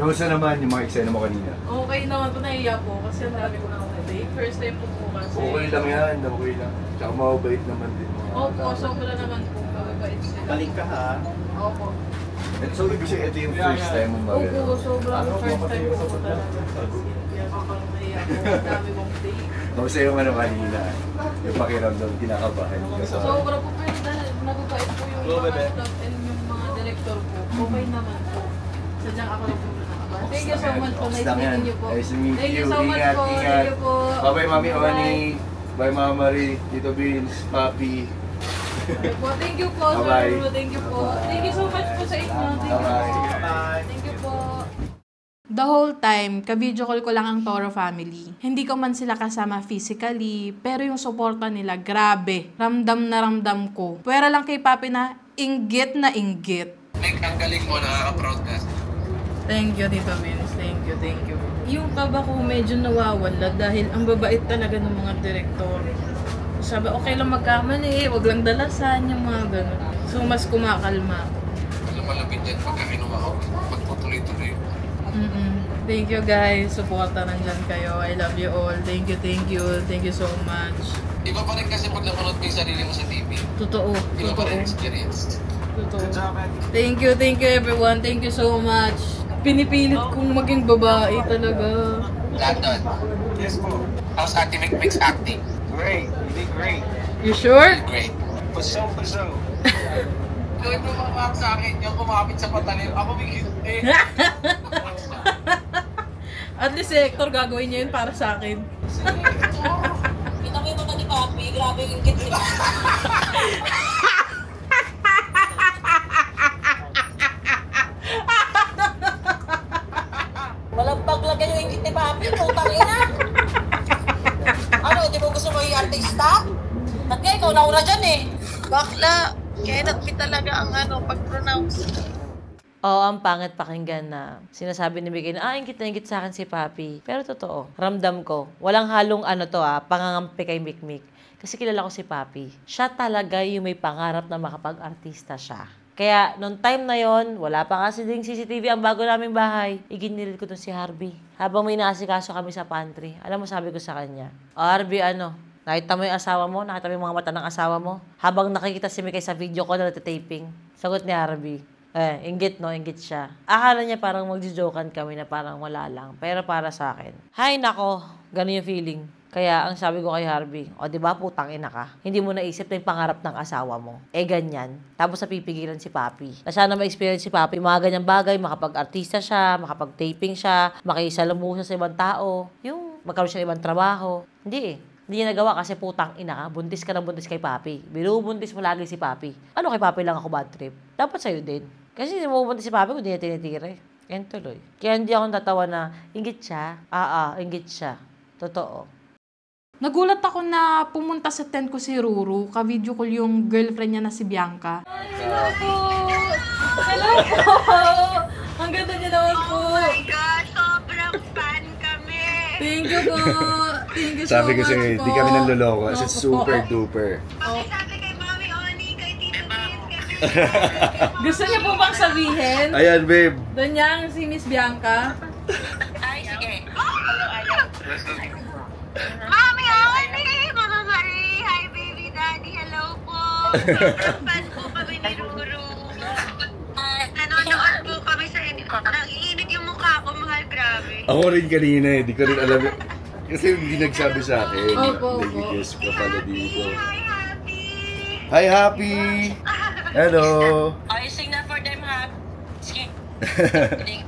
Kamusta naman yung mga eksena mo kanina? Okay naman po, nahiya po kasi ang dami ko na take. First time po kasi. Okay lang yan, okay lang. Tsaka mababait naman din. Opo, sobra naman po. Mababait sila. Balik ka ha? Opo. So, ibig sabihin, ito yung first time mo mag- Opo, sobrang first time po po talaga. Kaya parang nahiya po, ang dami kong take. Kamusta yung kanina? Yung pakiramdam, kinakabahan ka sa... Sobra po, pero dahil nababait po yung mga staff and yung mga director po. Okay naman po. Sadyang ako lang po nakabahan. Thank you so much po. Nice meeting you po. Nice to meet you. Thank you so much po. Ingat. Thank you po. Bye-bye, Mami Oni. Bye, Mama Marie. Tito Vince, Papi. Thank you po, Bye-bye. sir. Thank you po. Thank you so much po sa inyo. Thank you po. Thank you po. The whole time, ka-video call ko lang ang Toro family. Hindi ko man sila kasama physically, pero yung suporta nila, grabe. Ramdam na ramdam ko. Pwera lang kay Papi na inggit na inggit. Nick, ang galing mo, nakaka-proud ka. Thank you, Tito Vince. Thank you, thank you. Yung kaba ko medyo nawawala dahil ang babait talaga ng mga direktor. Sabi, okay lang magkamali, wag lang dalasan, yung mga gano'n. So, mas kumakalma ako. Lumalapit yan pagka kinuha ko. Pagputuloy-tuloy. Thank you guys. Suporta nandyan kayo. I love you all. Thank you, thank you. Thank you so much. Iba pa rin kasi pag napanood mo yung sarili mo sa TV. Totoo. Iba pa rin Totoo. experience. Totoo. Thank you everyone. Thank you so much. Pinipilit kong maging babae talaga. Landon. Yes po. How's Ate Mix acting? Great. You did great. You sure? Great. For sure. Gawin mo mga sa akin yung kumapit sa patalim. Ako may hindi. At least si Hector gagawin niya yun para sa akin. Kita ko yung mata ni Papi, grabe yung ingit nila. Walang paglagay yung ingit ni Papi, putang ina. Ano, hindi mo gusto mo yung artista? At kaya ikaw nauna dyan eh. Bakla, cannot be talaga ang pag-pronounce. Oo, ang pangit pakinggan na sinasabi ni Miguel na, ingit na ingit sa akin si Papi. Pero totoo, ramdam ko, walang halong pangangampi kay Mikmik. Kasi kilala ko si Papi. Siya talaga yung may pangarap na makapag-artista siya. Kaya, nung time na yon, wala pa kasi ding CCTV ang bago naming bahay. Iginilid ko dun si Harvey. Habang may naasikaso kami sa pantry, alam mo sabi ko sa kanya, Harvey, nakita mo yung asawa mo? Nakita mo yung mga mata ng asawa mo? Habang nakikita si Mikay sa video ko na natitaping. Sagot ni Harvey, inggit siya. Akala niya parang magjo-jokean kami na parang wala lang. Pero para sa akin, hay nako, ganun yung feeling. Kaya ang sabi ko kay Harvey, diba putang ina ka? Hindi mo naisip na yung pangarap ng asawa mo. Ganyan. Tapos napipigilan si Papi. Na sana ma-experience si Papi, mga ganyang bagay, makapag-artista siya, makapag-taping siya, makisalamuha sa ibang tao, yung magkaroon siya ng ibang trabaho. Hindi Hindi niya nagawa kasi putang ina ka. Buntis ka ng buntis kay Papi. Binubuntis mo lagi si Papi. Ano kay Papi lang ako bad trip? Dapat sa'yo din. Kasi hindi mo buntis si Papi kung hindi niya tinitira eh. Yan tuloy. Kaya hindi ako natawa na inggit siya. Inggit siya. Totoo. Nagulat ako na pumunta sa tent ko si Ruru. Ka-video call yung girlfriend niya na si Bianca. Hello po! Hello po! Ang ganda niya naman po! Oh my God! Sobrang fan kami! Thank you po! Thank you so much po! Sabi ko sa'yo, di kami nanloloko kasi super duper. Sabi kay Mami Oni, kay Tito Vince, Gusto niya po bang sabihin? Ayan, babe! Doon niyang si Miss Bianca. Ay, sige. Hello, ayan. Mami Oni! Sobrang fan po kami ni Ruru. Nanonood po kami sa inyo. Nangiinit yung mukha ko, mahal, grabe. Ako rin kanina eh, di ko rin alam. Kasi hindi nagsabi sa akin. Opo. Nag-guess ka pala dito. Hi, Happy! Hello! Are you sing that for them, Hap? Sige.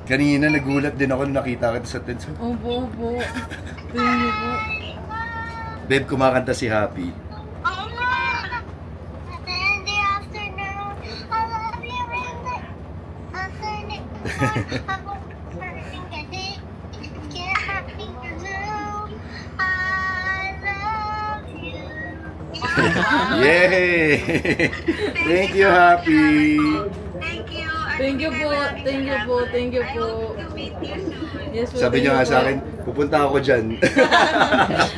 Kanina nagulat din ako nung nakita kita sa tenso. Opo. Thank you po. Babe, kumakanta si Happy. Yay! Thank you, Happy! Thank you po. Yes, po, Sabi niyo nga sa akin, pupunta ako dyan.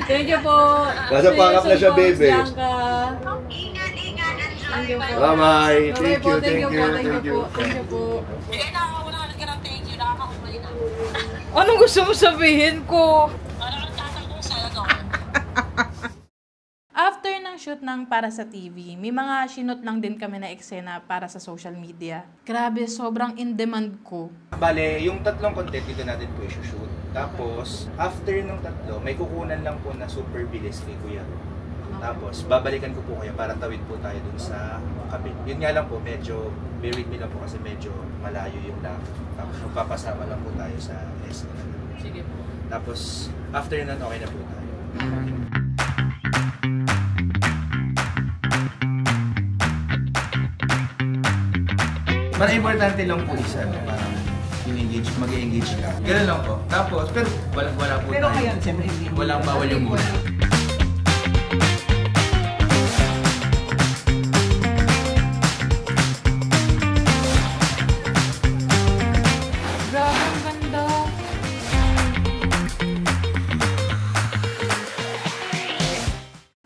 Thank you po. Basta pakap na siya, baby. Bianca. Thank you po. Bye-bye. Thank you. Thank you. Anong gusto mo sabihin ko? After ng shoot ng Para sa TV, may mga sinot lang din kami na eksena para sa social media. Grabe, sobrang in-demand ko. Bale, yung 3 content dito natin po i-shoot. Tapos, after nung 3, may kukunan lang po na super bilis kay Kuya. Tapos, babalikan ko po kayo para tawid po tayo dun sa kabit. Yun nga lang po, medyo, bear with me lang po kasi medyo malayo yung lakad. Tapos, magpapasama lang po tayo sa SN. Sige po. Tapos, after nun, okay na po tayo. Parang importante lang po isa, parang yung engage, mag-engage ka. Ganun lang po. Tapos, pero wala po Pero tayo. ngayon, siyempre hindi. Walang bawal yung muna. Grabe, ang ganda.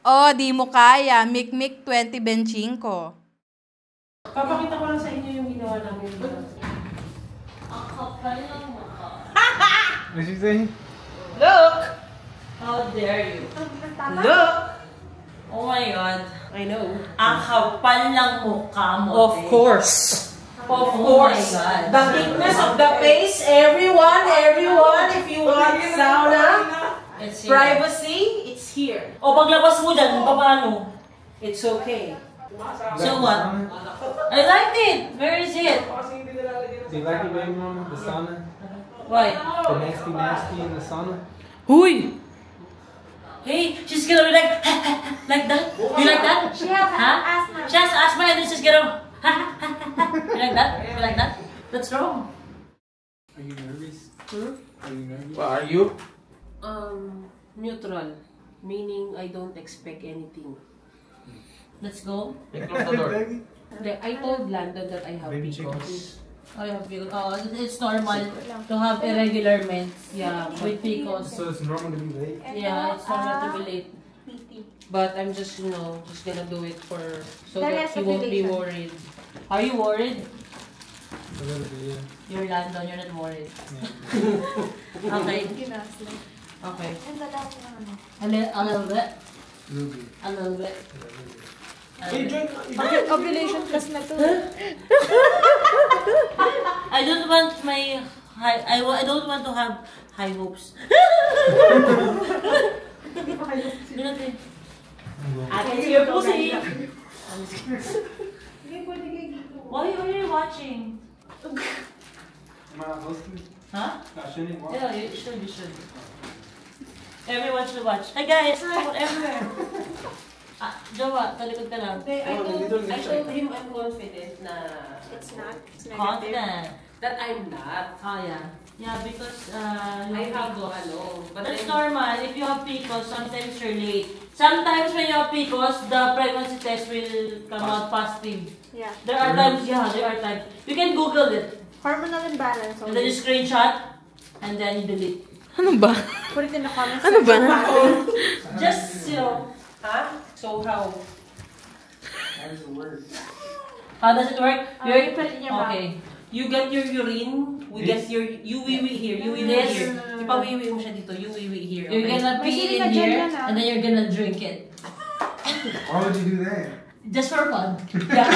Oh, di mo kaya. Mikmik 20 benching ko. Papakita ko lang sa inyo yung ginawa namin. Ang kapal ng mukha. What she say? Look! How dare you? Look! Oh my God. I know. Ang kapal ng mukha mo. Of course. Of course. Oh my God. The thickness of the face, everyone, if you want sauna, It's here. privacy, it's here. O paglabas mo dyan, paano? It's okay. So what? I liked it. Where is it? Do you like it, baby mama? The sauna? Why? The nasty in the sauna? Huy! Hey, she's gonna be like, like that? You like that? She has asthma. She has asthma and then she's gonna, you like that? You like that? That's wrong. Are you nervous? Are you nervous? Well, are you? Neutral. Meaning I don't expect anything. Let's go. Close the door. I told Landon that I have PCOS. Oh, yeah, because, it's normal to have irregular meds. Yeah, with PCOS. So it's normal to be late? Yeah, it's normal to be late. But I'm just, just gonna do it so The that rest he of the won't be patient. worried. Are you worried? A little bit, yeah. You're Landon, you're not worried. Yeah. Okay. Okay. A little bit. A little bit. Bakit ovulation class na to? I don't want my I don't want to have high hopes. Ate, your pussy. Why are you watching? Am I not supposed to? Huh? I shouldn't watch? Yeah, you should. Everyone should watch. Hi guys, everywhere. Jowa, talikod ka lang. I told him I'm confident na It's not. It's negative. Confident. that I'm not. Oh yeah. Yeah, because I have but that's then- normal. If you have PCOS, sometimes you're late. Sometimes when you have PCOS, the pregnancy test will come out positive. Yeah. There are times. You can Google it. Hormonal imbalance. And then you screenshot, and then you delete. Ano ba? Put it in the comments. Ano ba? Just, Huh? So how? How does it work? How does it work? You put it in your mouth. Okay. You get your urine, we get your wee here, you wee Yes. here. Ipa-wee mo siya dito, you wee here. You're Okay. gonna May pee sili in na dyan here, yan, ah. and then you're gonna drink it. Why would you do that? Just for fun. Yeah.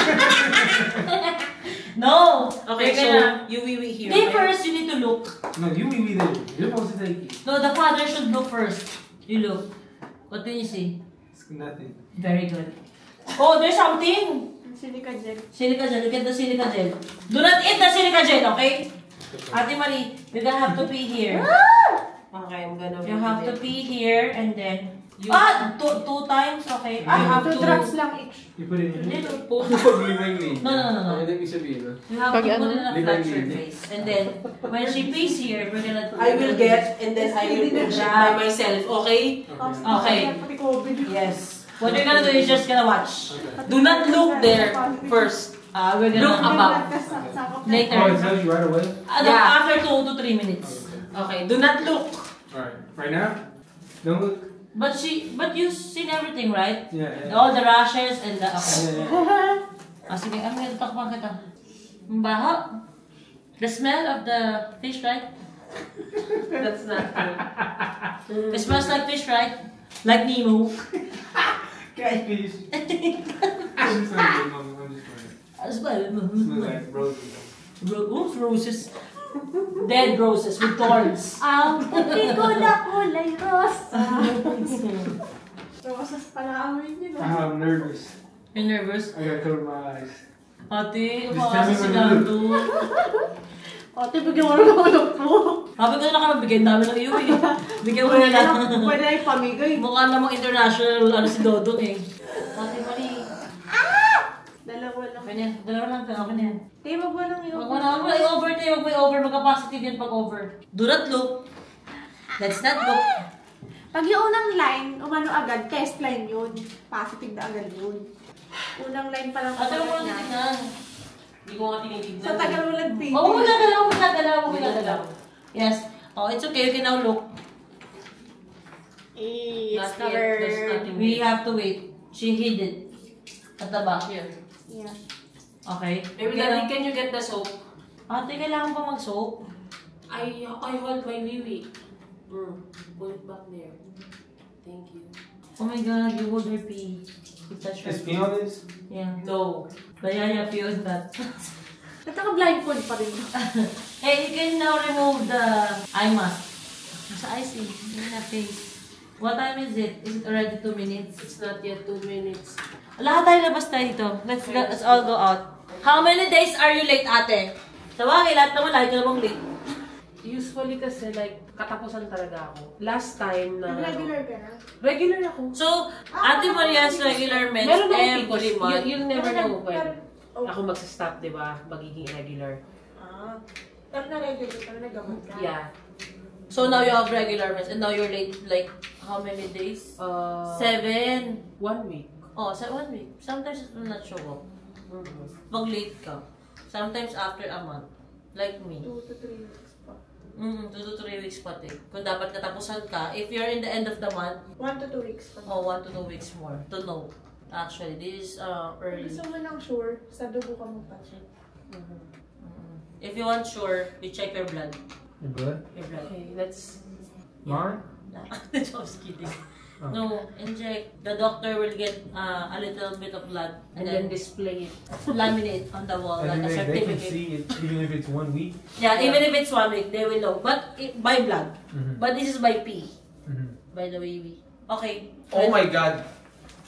No. Okay, You're so gonna- you wee here. They okay? first, you need to look. No, you be there. You're supposed to take it. No, the father should look first. You look. What do you see? It's nothing. Very good. Oh, there's something. Silica gel. Silica gel. Look at the silica gel. Do not eat the silica gel, okay? Ate Marie, you're gonna have to pee here. Okay, I'm gonna You have to pee here and then... You- two times, okay? You have Two to... drops lang each. You put it in here. Little. No. No. Ano ibig sabihin? You have to Pag put ano? it in a flat surface. And then, when she pees here, we're gonna... I will get and then I will push it by myself, okay? Okay. Pati COVID. Yes. What you're gonna do is just gonna watch. Do not look there first. We're gonna... Look above. Later. Oh, it tells you right away? Yeah. After 2 to 3 minutes. Okay, do not look. Alright. Right now? Don't look. But you've seen everything, right? Yeah. All the rashes and the... Yeah. Sige, I'm gonna talk about it. Ang baho. The smell of the fish, right? That's not true. It smells like fish, right? Like Nemo. Catfish. I'm just playing. Smells like roses. Oops, roses. Dead roses with thorns. Ang puti ko na kulay rosa. Rosas pala amoy niyo. I'm nervous. You're nervous? I gotta cover my eyes. Ate, Just umakasa tell me si when Nando. Ate, bigyan mo ng ulog mo. Sabi ko na nakamabigyan dami ng iyo eh. Bigyan mo na lang. Pwede na ipamigay. Mukha namang international si Dodong eh. Ate Marie. Dalawa lang. Dalawa lang. Okay na yan. Tayo, wag mo lang Wag mo na i-over tayo. Wag mo i-over. Magka-positive yan pag over. Do not look. Let's not look. Pag yung unang line, umano agad, test line yun. Positive na agad yun. Unang line pa lang. Ate, huwag mo lang titignan. Hindi ko nga tinitignan. Sa tagal mo lang pinig. Oo, huwag mo ginagalaw. Yes. Oh, it's okay. You can now look. It's Not yet. covered. There's nothing. We have to wait. She hid it. At the back here. Yeah. Okay. Baby Daddy, can you get the soap? Ate, kailangan pa mag-soap? I hold my wee-wee. Put it back there. Thank you. Oh my God, you hold her pee. Touch her Is pee on this? Yeah. No. Bayaya pee on that. Nagkaka-blindfold pa rin. Hey, you can now remove the eye mask. Nasa eyes eh. In the face. What time is it? Is it already 2 minutes? It's not yet 2 minutes. Lahat tayo labas tayo dito. Let's all go out. How many days are you late, ate? Tawagin, lahat naman lagi ka namang late. Usually kasi like, katapusan talaga ako. Last time na... Regular ka na? Regular ako. So, Ate Maria's regular meds Meron akong every tipos. month. You'll never know when. Oh. Ako magsastop, di ba? Magiging irregular. Pero na-regular ka na, nagamot ka? Yeah. So now you have regular meds and now you're late like how many days? 7. 1 week. Oh, 1 week. Sometimes it will not show up. Pag late ka. Sometimes after a month. Like me. 2 to 3 weeks pa. 2 to 3 weeks pati. Kung dapat katapusan ka, if you're in the end of the month, 1 to 2 weeks pa. oh, 1 to 2 weeks more to know. Actually, this is early. Gusto mo lang sure, sa dugo ka mo pa check. If you want sure, you check your blood. Your blood? Your blood. Okay, let's... Mine? I was kidding. No, inject. The doctor will get a little bit of blood and then display it. Laminate on the wall And like a then they can certificate. see it even if it's 1 week? Yeah, even if it's 1 week, they will know. But by blood. But this is by pee. By the way, okay. Oh my God.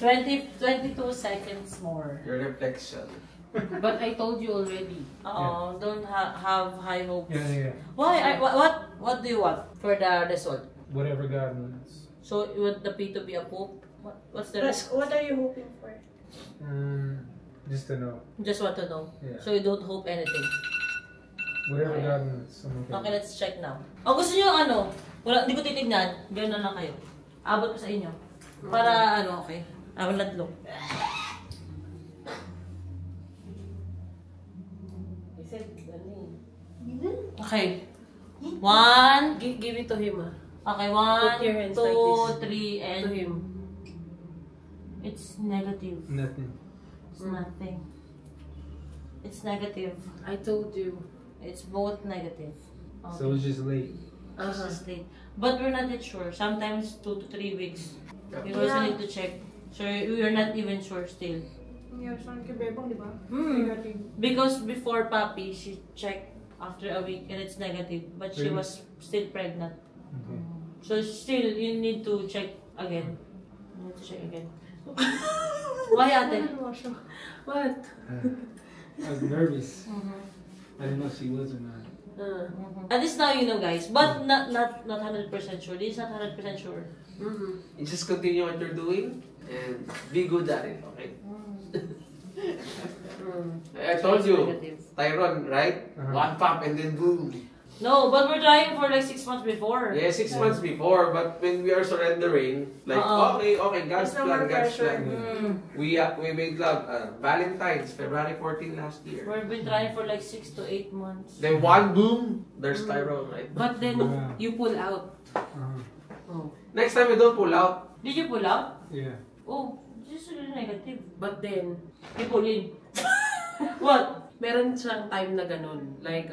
22 seconds more. Your reflection. But I told you already. Don't have high hopes. Yeah. Why? What do you want for the result? Whatever God wants. So you want the pee to be a poop? What's the risk? What are you hoping for? Just to know. Just want to know. Yeah. So you don't hope anything. Whatever God wants. I'm okay. Okay, let's check now. O gusto niyo ano? Wala, hindi ko titignan. Gano'n na lang kayo. Abot ko sa inyo. Para ano, okay. I will not look. I said, Okay. 1. Give it to him, Okay, Put your 1, hands 2, like 3, and to him. It's negative. Nothing. It's nothing. It's negative. I told you. It's both negative. Okay. So it's just late. It's just late. But we're not yet sure. Sometimes 2 to 3 weeks. You also need to check. So we're not even sure still. Nangyari sa akin kay Bebang, di ba? Negative. Because before puppy, she checked after a week and it's negative. But she Really? was still pregnant. Okay. So still, you need to check again. You need to check again. Why, ate? What? I was nervous. I didn't know if she was or not. At least now you know, guys. But not 100% sure. This is not 100% sure. You just continue what you're doing and be good at it, okay? I told you, Tyron, right? One pop and then boom. No, but we're trying for like 6 months before. Yeah, 6 months before, but when we are surrendering, like, okay, God's plan, God's plan. We made love, Valentine's, February 14 last year. We've been trying for like 6 to 8 months. Then one boom, there's Tyrone, right? But then, you pull out. Next time you don't pull out. Did you pull out? Yeah. Oh, this is really negative. But then, you pull in. What? Meron siyang time na ganun. Like,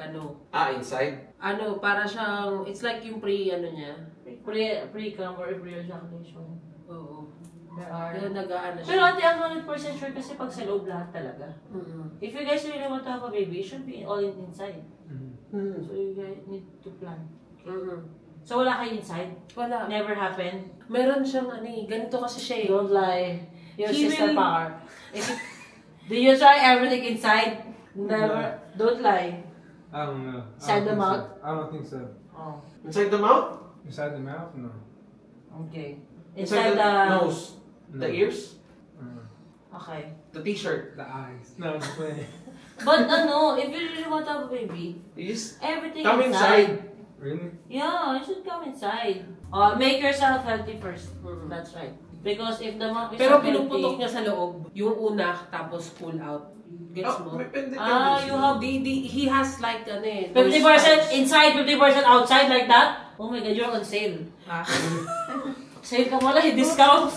inside? Para siyang, it's like yung niya. Pre-cum or pre-ejaculation. Oo. There are. Kaya nag-aano siya. Pero ate, I'm 100% sure kasi pag sa loob lahat talaga. If you guys really want to have a baby, it should be all inside. So you guys need to plan. So wala kayo inside? Wala. Never happened? Meron siyang ganito kasi siya eh. Don't lie. Your sister power. Do you try everything inside? Never. Don't lie. I don't know. Inside the mouth? I don't think so. Oh. Inside the mouth? Inside the mouth? No. Okay. Inside the nose? The ears? Okay. The t-shirt? The eyes. No, I'm just playing. But if you really want to have a baby, everything come inside. Really? Yeah, you should come inside. Make yourself healthy first. That's right. Because if the mom is Pero not pinuputok healthy, niya sa loob. Yung una, tapos pull out. Gets mo? you have he has like 50% inside, 50% outside like that? Oh my God, you're on sale. Sale ka wala, discount.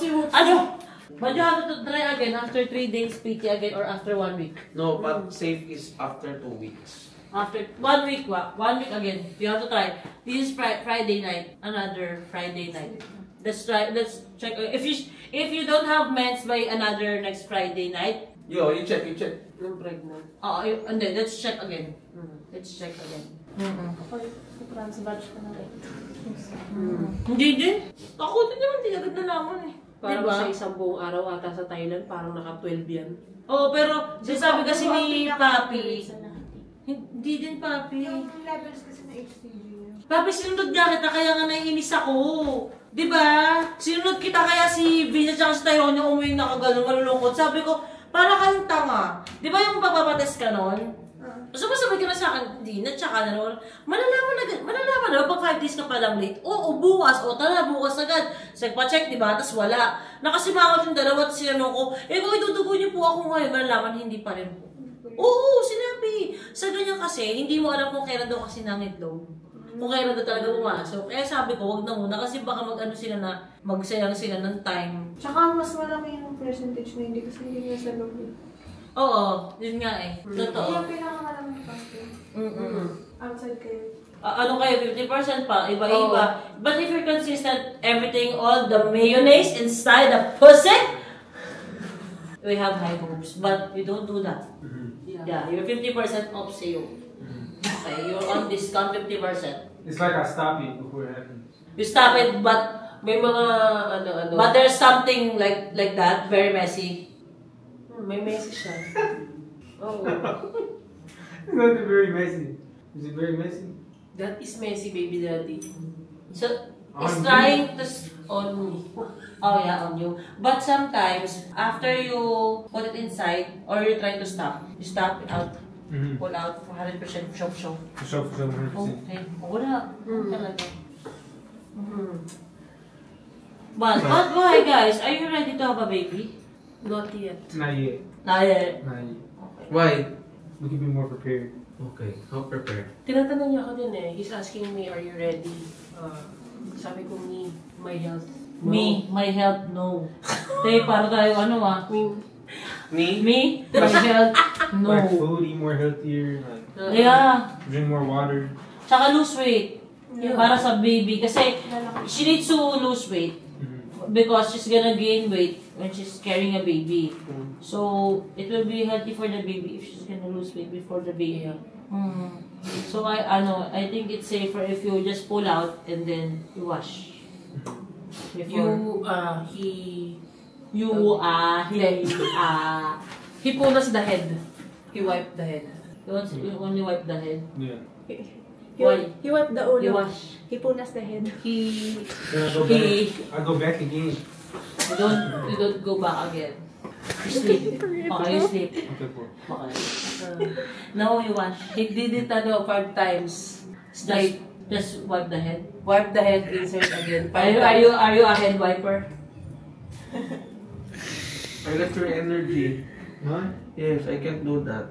But you have to try again after 3 days PT again or after 1 week. No, but safe is after 2 weeks. After 1 week, 1 week again. You have to try. This is Friday night, another Friday night. Let's try. Let's check. If you don't have mens by another next Friday night. You check. I'm pregnant. And then let's check again. Let's check again. Trans-batch ka na rin. Hindi din. Ako din naman, hindi agad nalaman eh. Parang diba? sa isang buong araw ata sa Thailand, parang naka-12 yan. Pero sabi kasi ni Papi, hindi din Papi. Yung levels kasi na HCG. Papi, sinunod nga kita, kaya nga naiinis ako. Diba? Sinunod kita kaya si Vince at si Tyrone yung umuwi nakagano'n, malulungkot. Sabi ko, para kayong tanga. Diba yung papapates ka nun? So, masabi ka na sa akin, hindi na, tsaka na naman. Malalaman na, pag 5 days ka palang late. Oo, bukas. Tara, bukas agad. Nagpa-check, diba? Tapos wala. Nakasimangot yung dalawa, tapos sinanong ko, kung idudugo niyo po ako ngayon, malalaman, hindi pa rin po. Oo, sinabi. Sa ganyan kasi, hindi mo alam kung kailan daw kasi nangitlog. Kung kailan daw talaga pumasok. Kaya sabi ko, wag na muna kasi baka magsayang sila ng time. Tsaka mas malaki yung percentage na hindi kasi hindi nasa loob. Oo, yun nga eh. Totoo. Yung pinakamalaki parte. Outside kayo. Ano kayo, 50% pa, iba-iba. But if you're consistent, everything, all the mayonnaise inside the pussy, we have high hopes. But we don't do that. Yeah, you're 50% off sale. Okay, you're on discount 50%. It's like I stop it before it happens. You stop it, but may mga But there's something like that, very messy. May messy siya. It's not very messy. Is it very messy? That is messy, baby daddy. So, it's trying to on me. Oh yeah, on you. But sometimes, after you put it inside, or you're trying to stop, you stop it out. Pull out for 100% show. For sure, 100%. Okay. Wala. Talaga. But why guys? Are you ready to have a baby? Not yet. Not yet. Not yet. Okay. Why? We can be more prepared. Okay, how prepared? Tinatanong niya ako din eh. He's asking me, are you ready? Sabi ko, me, my health. No. My health, no. Para tayo Me, my health, no. Like food, eat more healthier. Yeah. Drink more water. Tsaka lose weight. Yeah. Para sa baby. Kasi she needs to lose weight. because she's gonna gain weight when she's carrying a baby. So it will be healthy for the baby if she's gonna lose weight before the baby. So I think it's safer if you just pull out and then you wash. He pulled us the head. He wiped the head. You only wipe the head? Yeah. Why? He wiped the ulo. He wash. He pulled us the head. I go back again. You don't go back again. You sleep. Okay, you sleep. Okay, po. Okay. No, you wash. He did it 5 times. Just wipe the head. Wipe the head, insert again. Are you a head wiper? I got your energy. Huh? Yes, I can't do that.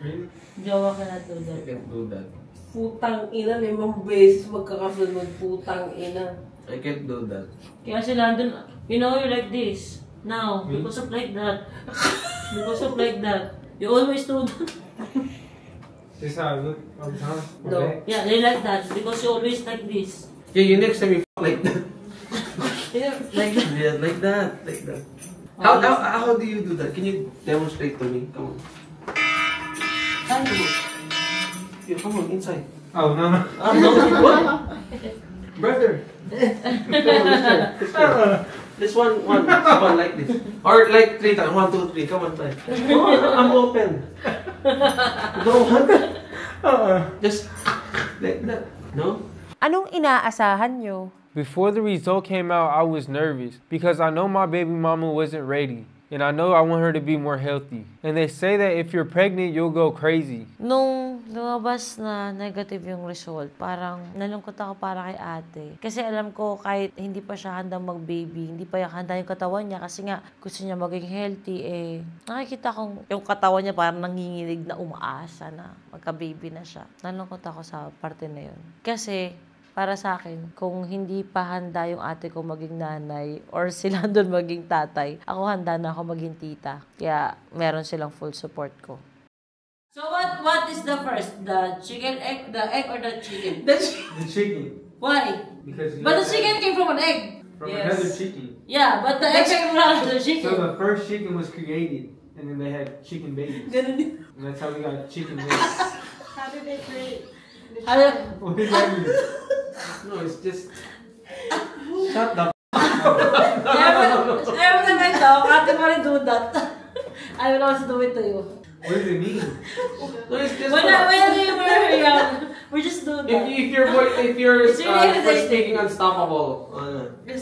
Really? Jowa cannot do that. I can't do that. Putang ina, 5 beses magkakasunod. Putang ina. I can't do that. Kaya si Landon, you're like this. Now, because of like that. Because of like that. You always do that. This is how I look all the time? No. Okay. Yeah, they like that. Because you always like this. Yeah, you next time you like that. Like that. Yeah, like that. Like that. How do you do that? Can you demonstrate to me? Come on. Yeah, come on, inside. Oh, no. What? Brother. This one like this. Or like 3 times. 1, 2, 3. Come on, try. Oh, I'm open. Go on. Just like that. No? Anong inaasahan nyo? Before the result came out, I was nervous because I know my baby mama wasn't ready. And I know I want her to be more healthy. And they say that if you're pregnant, you'll go crazy. Nung lumabas na negative yung result, parang nalungkot ako para kay ate. Kasi alam ko kahit hindi pa siya handang mag-baby, hindi pa handa yung katawan niya kasi nga gusto niya maging healthy nakikita kong yung katawan niya parang nanginginig na umaasa na magka-baby na siya. Nalungkot ako sa parte na yun. Kasi para sa akin, kung hindi pa handa yung ate ko maging nanay or sila doon maging tatay, ako handa na ako maging tita. Kaya meron silang full support ko. So what is the first? The chicken egg, the egg or the chicken? The chicken. Why? Because But the chicken came from an egg. From another chicken. Yeah, but the egg came from the chicken. So the first chicken was created, and then they had chicken babies. And that's how we got chicken eggs. How did they create? What does that mean? No, it's just... Shut the Every time I talk, ate mo rin do that. I will also do it to you. What does it mean? No, it's just... When you were young, we just do that. If you're first taking unstoppable, if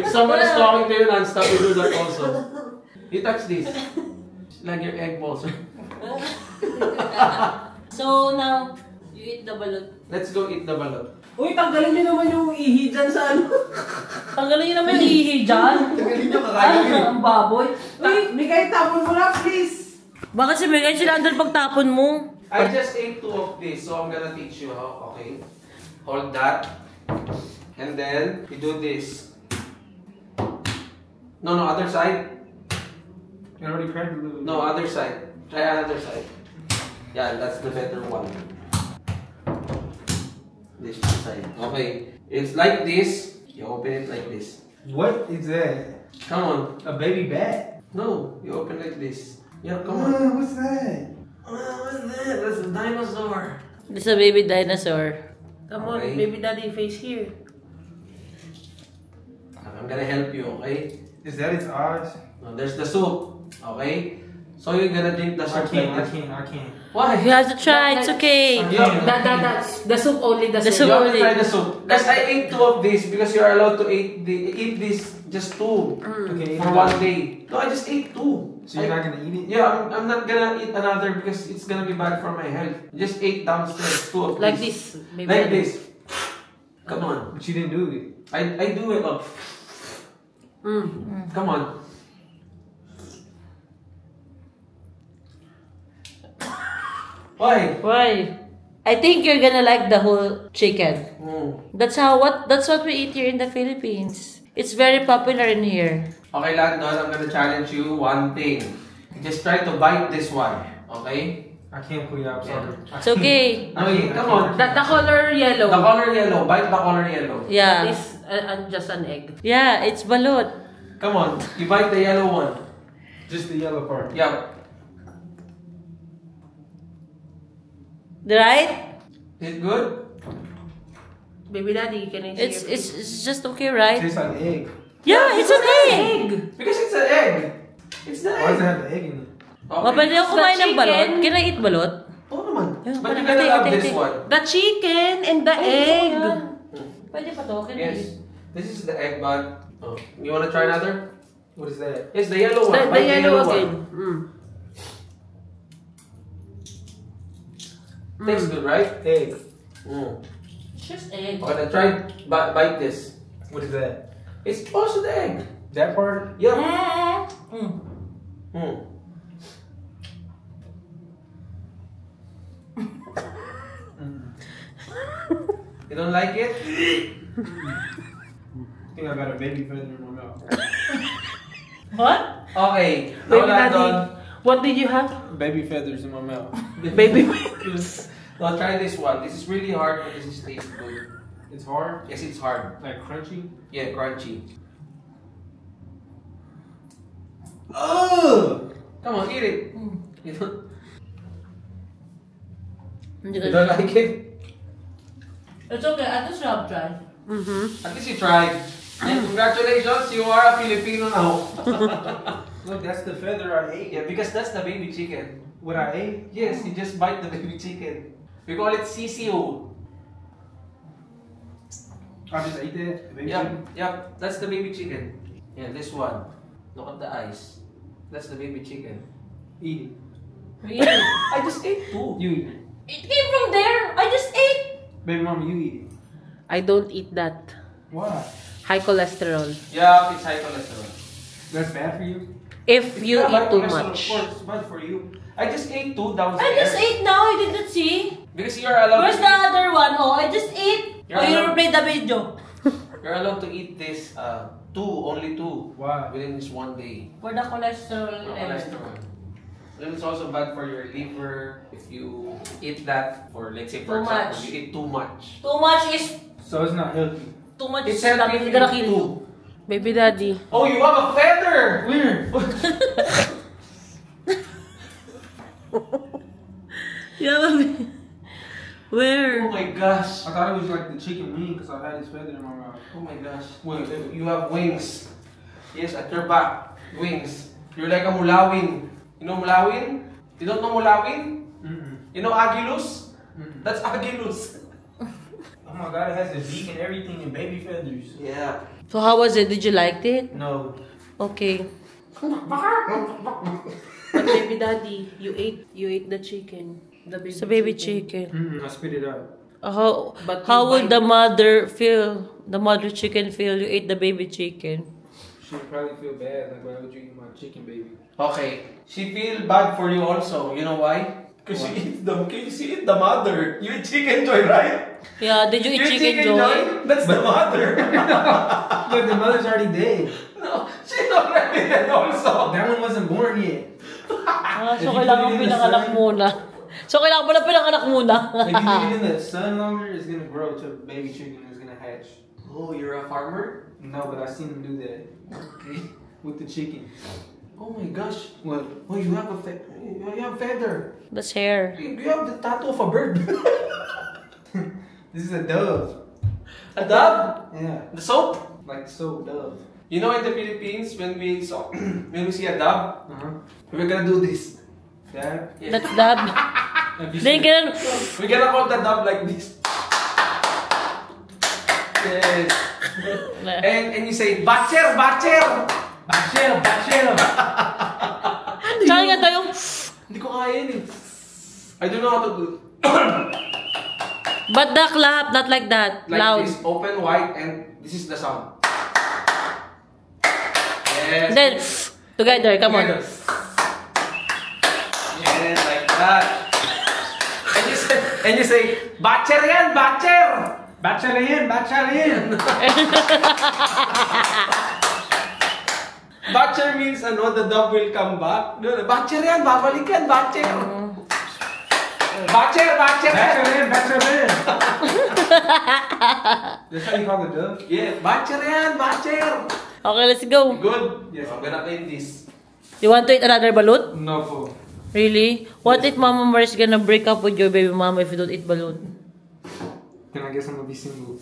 somebody's talking to you non-stop, you do that also. You touch this. Like your egg balls. So now, you eat the balot. Let's go eat the balot. Uy, tanggalin niyo naman yung ihi dyan sa ano. Tanggalin niyo naman yung ihi dyan. Tanggalin niyo, kakain. Ang baboy. Uy, Miguel, tapon mo lang, please. Bakit si Miguel sila andun pagtapon mo? I just ate 2 of this, so I'm gonna teach you how. Okay? Hold that. And then, you do this. No, other side. I already cracked a little bit. No, other side. Try another side. Yeah, that's the better one. This side. Okay. It's like this. You open it like this. What is that? Come on. A baby bat? No, you open like this. Yeah, come on. What's that? What's that? That's a dinosaur. This is a baby dinosaur. Come on, baby daddy, face here. I'm gonna help you, okay? Is that its eyes? No, there's the soup, okay? So you're gonna drink the soup. I can't. Why? You have to try, it's okay. That's the soup only. The You soup have to only. try the soup. Because I ate 2 of these because you're allowed to eat this just 2 Okay, for 1 day. No, I just ate 2. So you're not gonna eat it? Yeah, I'm not gonna eat another because it's gonna be bad for my health. Just ate downstairs 2 of Like these. this. Maybe Like this. Come on. But you didn't do it. I do it up. Come on. Why? I think you're gonna like the whole chicken. That's what we eat here in the Philippines. It's very popular in here. Okay, Landon, I'm gonna challenge you one thing. Just try to bite this one, okay? I can't put it out, sorry. It's okay. Okay, come on. The color yellow. The color yellow. Bite the color yellow. Yeah. Just an egg. Yeah, it's balot. Come on, you bite the yellow one. Just the yellow part. Yeah. Right? Is it good? Baby daddy, can I see It's just okay, right? Tastes like egg. Yeah, it's an egg. Because it's an egg. It's the Why does it egg. have the egg in it? Pwede ako kumain ng balot. Can I eat balot? Oo naman. Yeah, But you're gonna love this one. The chicken and the egg. Pwede pa to? Can I eat? Yes. This is the egg, bud. Oh. You wanna try another? What is that? It's the yellow one. The Bite yellow one. again. Tastes good, right? Egg. It's just egg. Okay, then try bite this. What is that? It's also the egg. That part? Yep. You don't like it? I think I got a baby feather in my mouth. What? Okay. Baby Now that daddy, done. what did you have? Baby feathers in my mouth. Baby Now try this one. This is really hard, but this is tastes good. It's hard? Yes, it's hard. Like crunchy? Yeah, crunchy. Oh! Come on, eat it. You Hindi don't like it? It's okay. At least you have tried. At least you tried. And congratulations, you are a Filipino now. Look, that's the feather I ate. Yeah, because that's the baby chicken. What I ate? Yes, you just bite the baby chicken. We call it CCO. I just ate that? The baby Yep, chicken? yep, that's the baby chicken. Yeah, this one. Look at the eyes. That's the baby chicken. Eat it. I just ate two. You eat it. It came from there. I just ate. Baby mama, you eat it. I don't eat that. Why? High cholesterol. Yeah, it's high cholesterol. That's bad for you? If you Yeah, eat high too cholesterol, much. Of course, it's bad for you. I just ate two downstairs. I just ate now. I didn't see. Because you're allowed Where's to the eat, other one? Oh, I just ate. You're Oh, you allowed- replay the video. you're allowed to eat this only two. Why? Within this one day. For the cholesterol No level. cholesterol. Then it's also bad for your liver if you eat that, or let's say for Too example, much. you eat too much. Too much is So it's not healthy. too much. It's Is healthy if you gonna eat kill two. you. Baby daddy. Oh, you have a feather! Where? Yeah, where? Oh my gosh. I thought it was like the chicken wing because I had this feather in my mouth. Oh my gosh. You have wings. Yes, at your back. Wings. You're like a mulawin. You know mulawin? You don't know mulawin? You know agilus? That's agilus. Oh my god, it has the beak and everything and baby feathers. Yeah. So how was it? Did you like it? No. Okay. But baby daddy, you ate the chicken. The baby It's a baby chicken. I spit it out. But How you would bite- the mother feel? The mother chicken feel? You ate the baby chicken. She'd probably feel bad. Like, why would you eat my chicken, baby? Okay. She feel bad for you also. You know why? Because she eats the mother. You eat chicken joy, right? Yeah, did you eat chicken joy? That's the mother. Look, the mother's already dead. No, she's already dead also. That one wasn't born yet. Ah, If so you kailangan put it in the pinanganak sun- muna. So kailangan mo na pinanganak muna. If you leave it in the sun longer, it's gonna grow to a baby chicken. It's gonna hatch. Oh, you're a farmer? No, but I seen them do that Okay. with the chicken. Oh my gosh. What? Oh, you have feather. That's hair. You have the tattoo of a bird. This is a dove. A dove? Yeah, The soap? like soap dove. You know, in the Philippines, when we see a dove, we're gonna do this. Dad? Yes. That's that. Then ganun. We're gonna call the dove like this. Yes. And you say, Bacher, Bacher! Bacher, Bacher! Kaya nga tayo. Hindi ko kaya yun eh. I don't know how to do it. But the clap, not like that. Like Loud. this, open wide, and this is the sound. Yes. Then, together, come on. Together. Yes, like that. And you say, Bacher yan, Bacher! Bachelor in. Bacher means ano, the dove will come back. Bacher yan, babalik yan, Bacher. Bacher, Bacher. Bachelor in. That's how you call it, dove? Yeah, batcher yan, batcher. Okay, let's go. Good. Yes, I'm gonna clean this. You want to eat another balut? No, po. Really? What if Mama Mars gonna break up with your baby mama if you don't eat balut? Then I guess I'm gonna be single.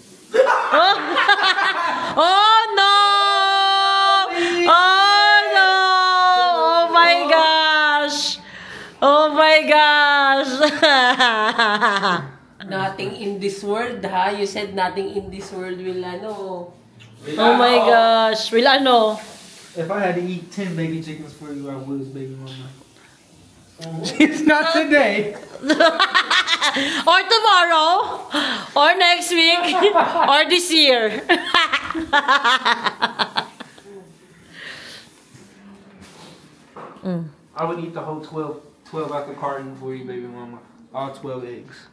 Oh no! Oh no! Oh my gosh! Oh my gosh! Nothing in this world, ha? You said nothing in this world will ano. Oh my gosh! Will ano? If I had to eat 10 baby chickens for you, I would, baby mama. It's not today. Or tomorrow, or next week, or this year. I would eat the whole 12 out the carton for you, baby mama. All 12 eggs.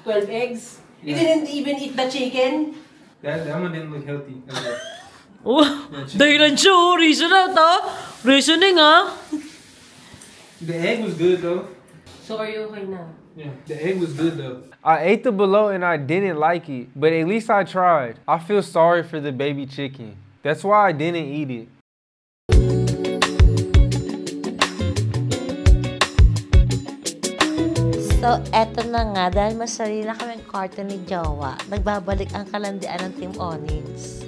12 eggs? You Yeah. didn't even eat the chicken? That one didn't look healthy. Oh, dahilan siya, oh. Reason na to. Reasoning, ah. The egg was good, though. So are you okay now? Yeah, the egg was good, though. I ate the below and I didn't like it, but at least I tried. I feel sorry for the baby chicken. That's why I didn't eat it. So, eto na nga, dahil masarili na kaming carton ni Jowa, nagbabalik ang kalandian ng Team Onyx.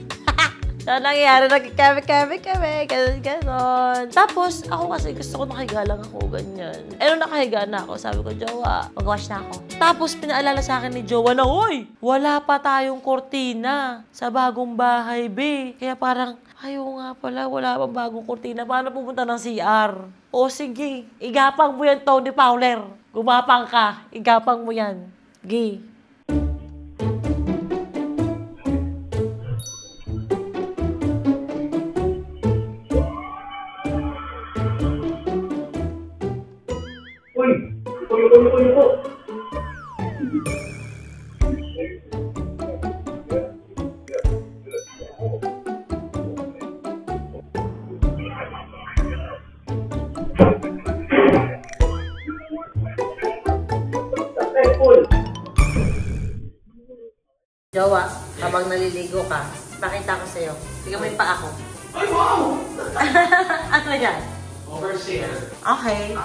So, nangyayari, nagkikeme-keme kami, ganon. Tapos, ako kasi gusto ko nakahiga lang ako, ganyan. Eh, nung nakahiga na ako, sabi ko, Jowa, mag-wash na ako. Tapos, pinaalala sa akin ni Jowa na, hoy, wala pa tayong kortina sa bagong bahay, be. Kaya parang, ayaw nga pala, wala pang bagong kortina. Paano pupunta ng CR? O sige, igapang mo yan, Tony Fowler. Gumapang ka, igapang mo yan. Gay. Jowa, habang naliligo ka, pakita ko sa'yo. Tingnan mo yung paa ko. Ay, wow! Ano yan? Overshare. Okay.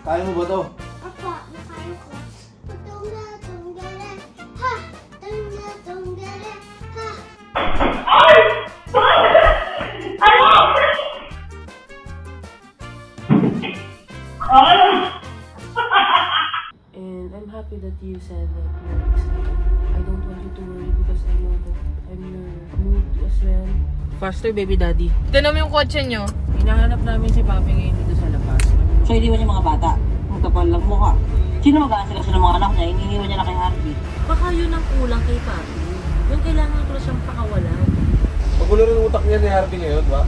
Kaya mo ba to? Apa, nakaya ko. Tunga-tunggala, ha! Tunga-tunggala, ha! And I'm happy that you said that you're excited. I don't want you to worry because I know that I'm your mood as well. Faster, baby daddy. Tignan mo yung kotse nyo. Hinahanap namin si Papi ngayon dito sa labas. So, iniwan niya mga bata. Ang kapal lang mukha. Sino mag-aasikaso ng mga anak niya? Iniiwan niya na kay Harvey. Baka yun ang kulang kay Papi. Yung kailangan ko na siyang pakawalan. Magulo rin utak niya ni Harvey ngayon, ba?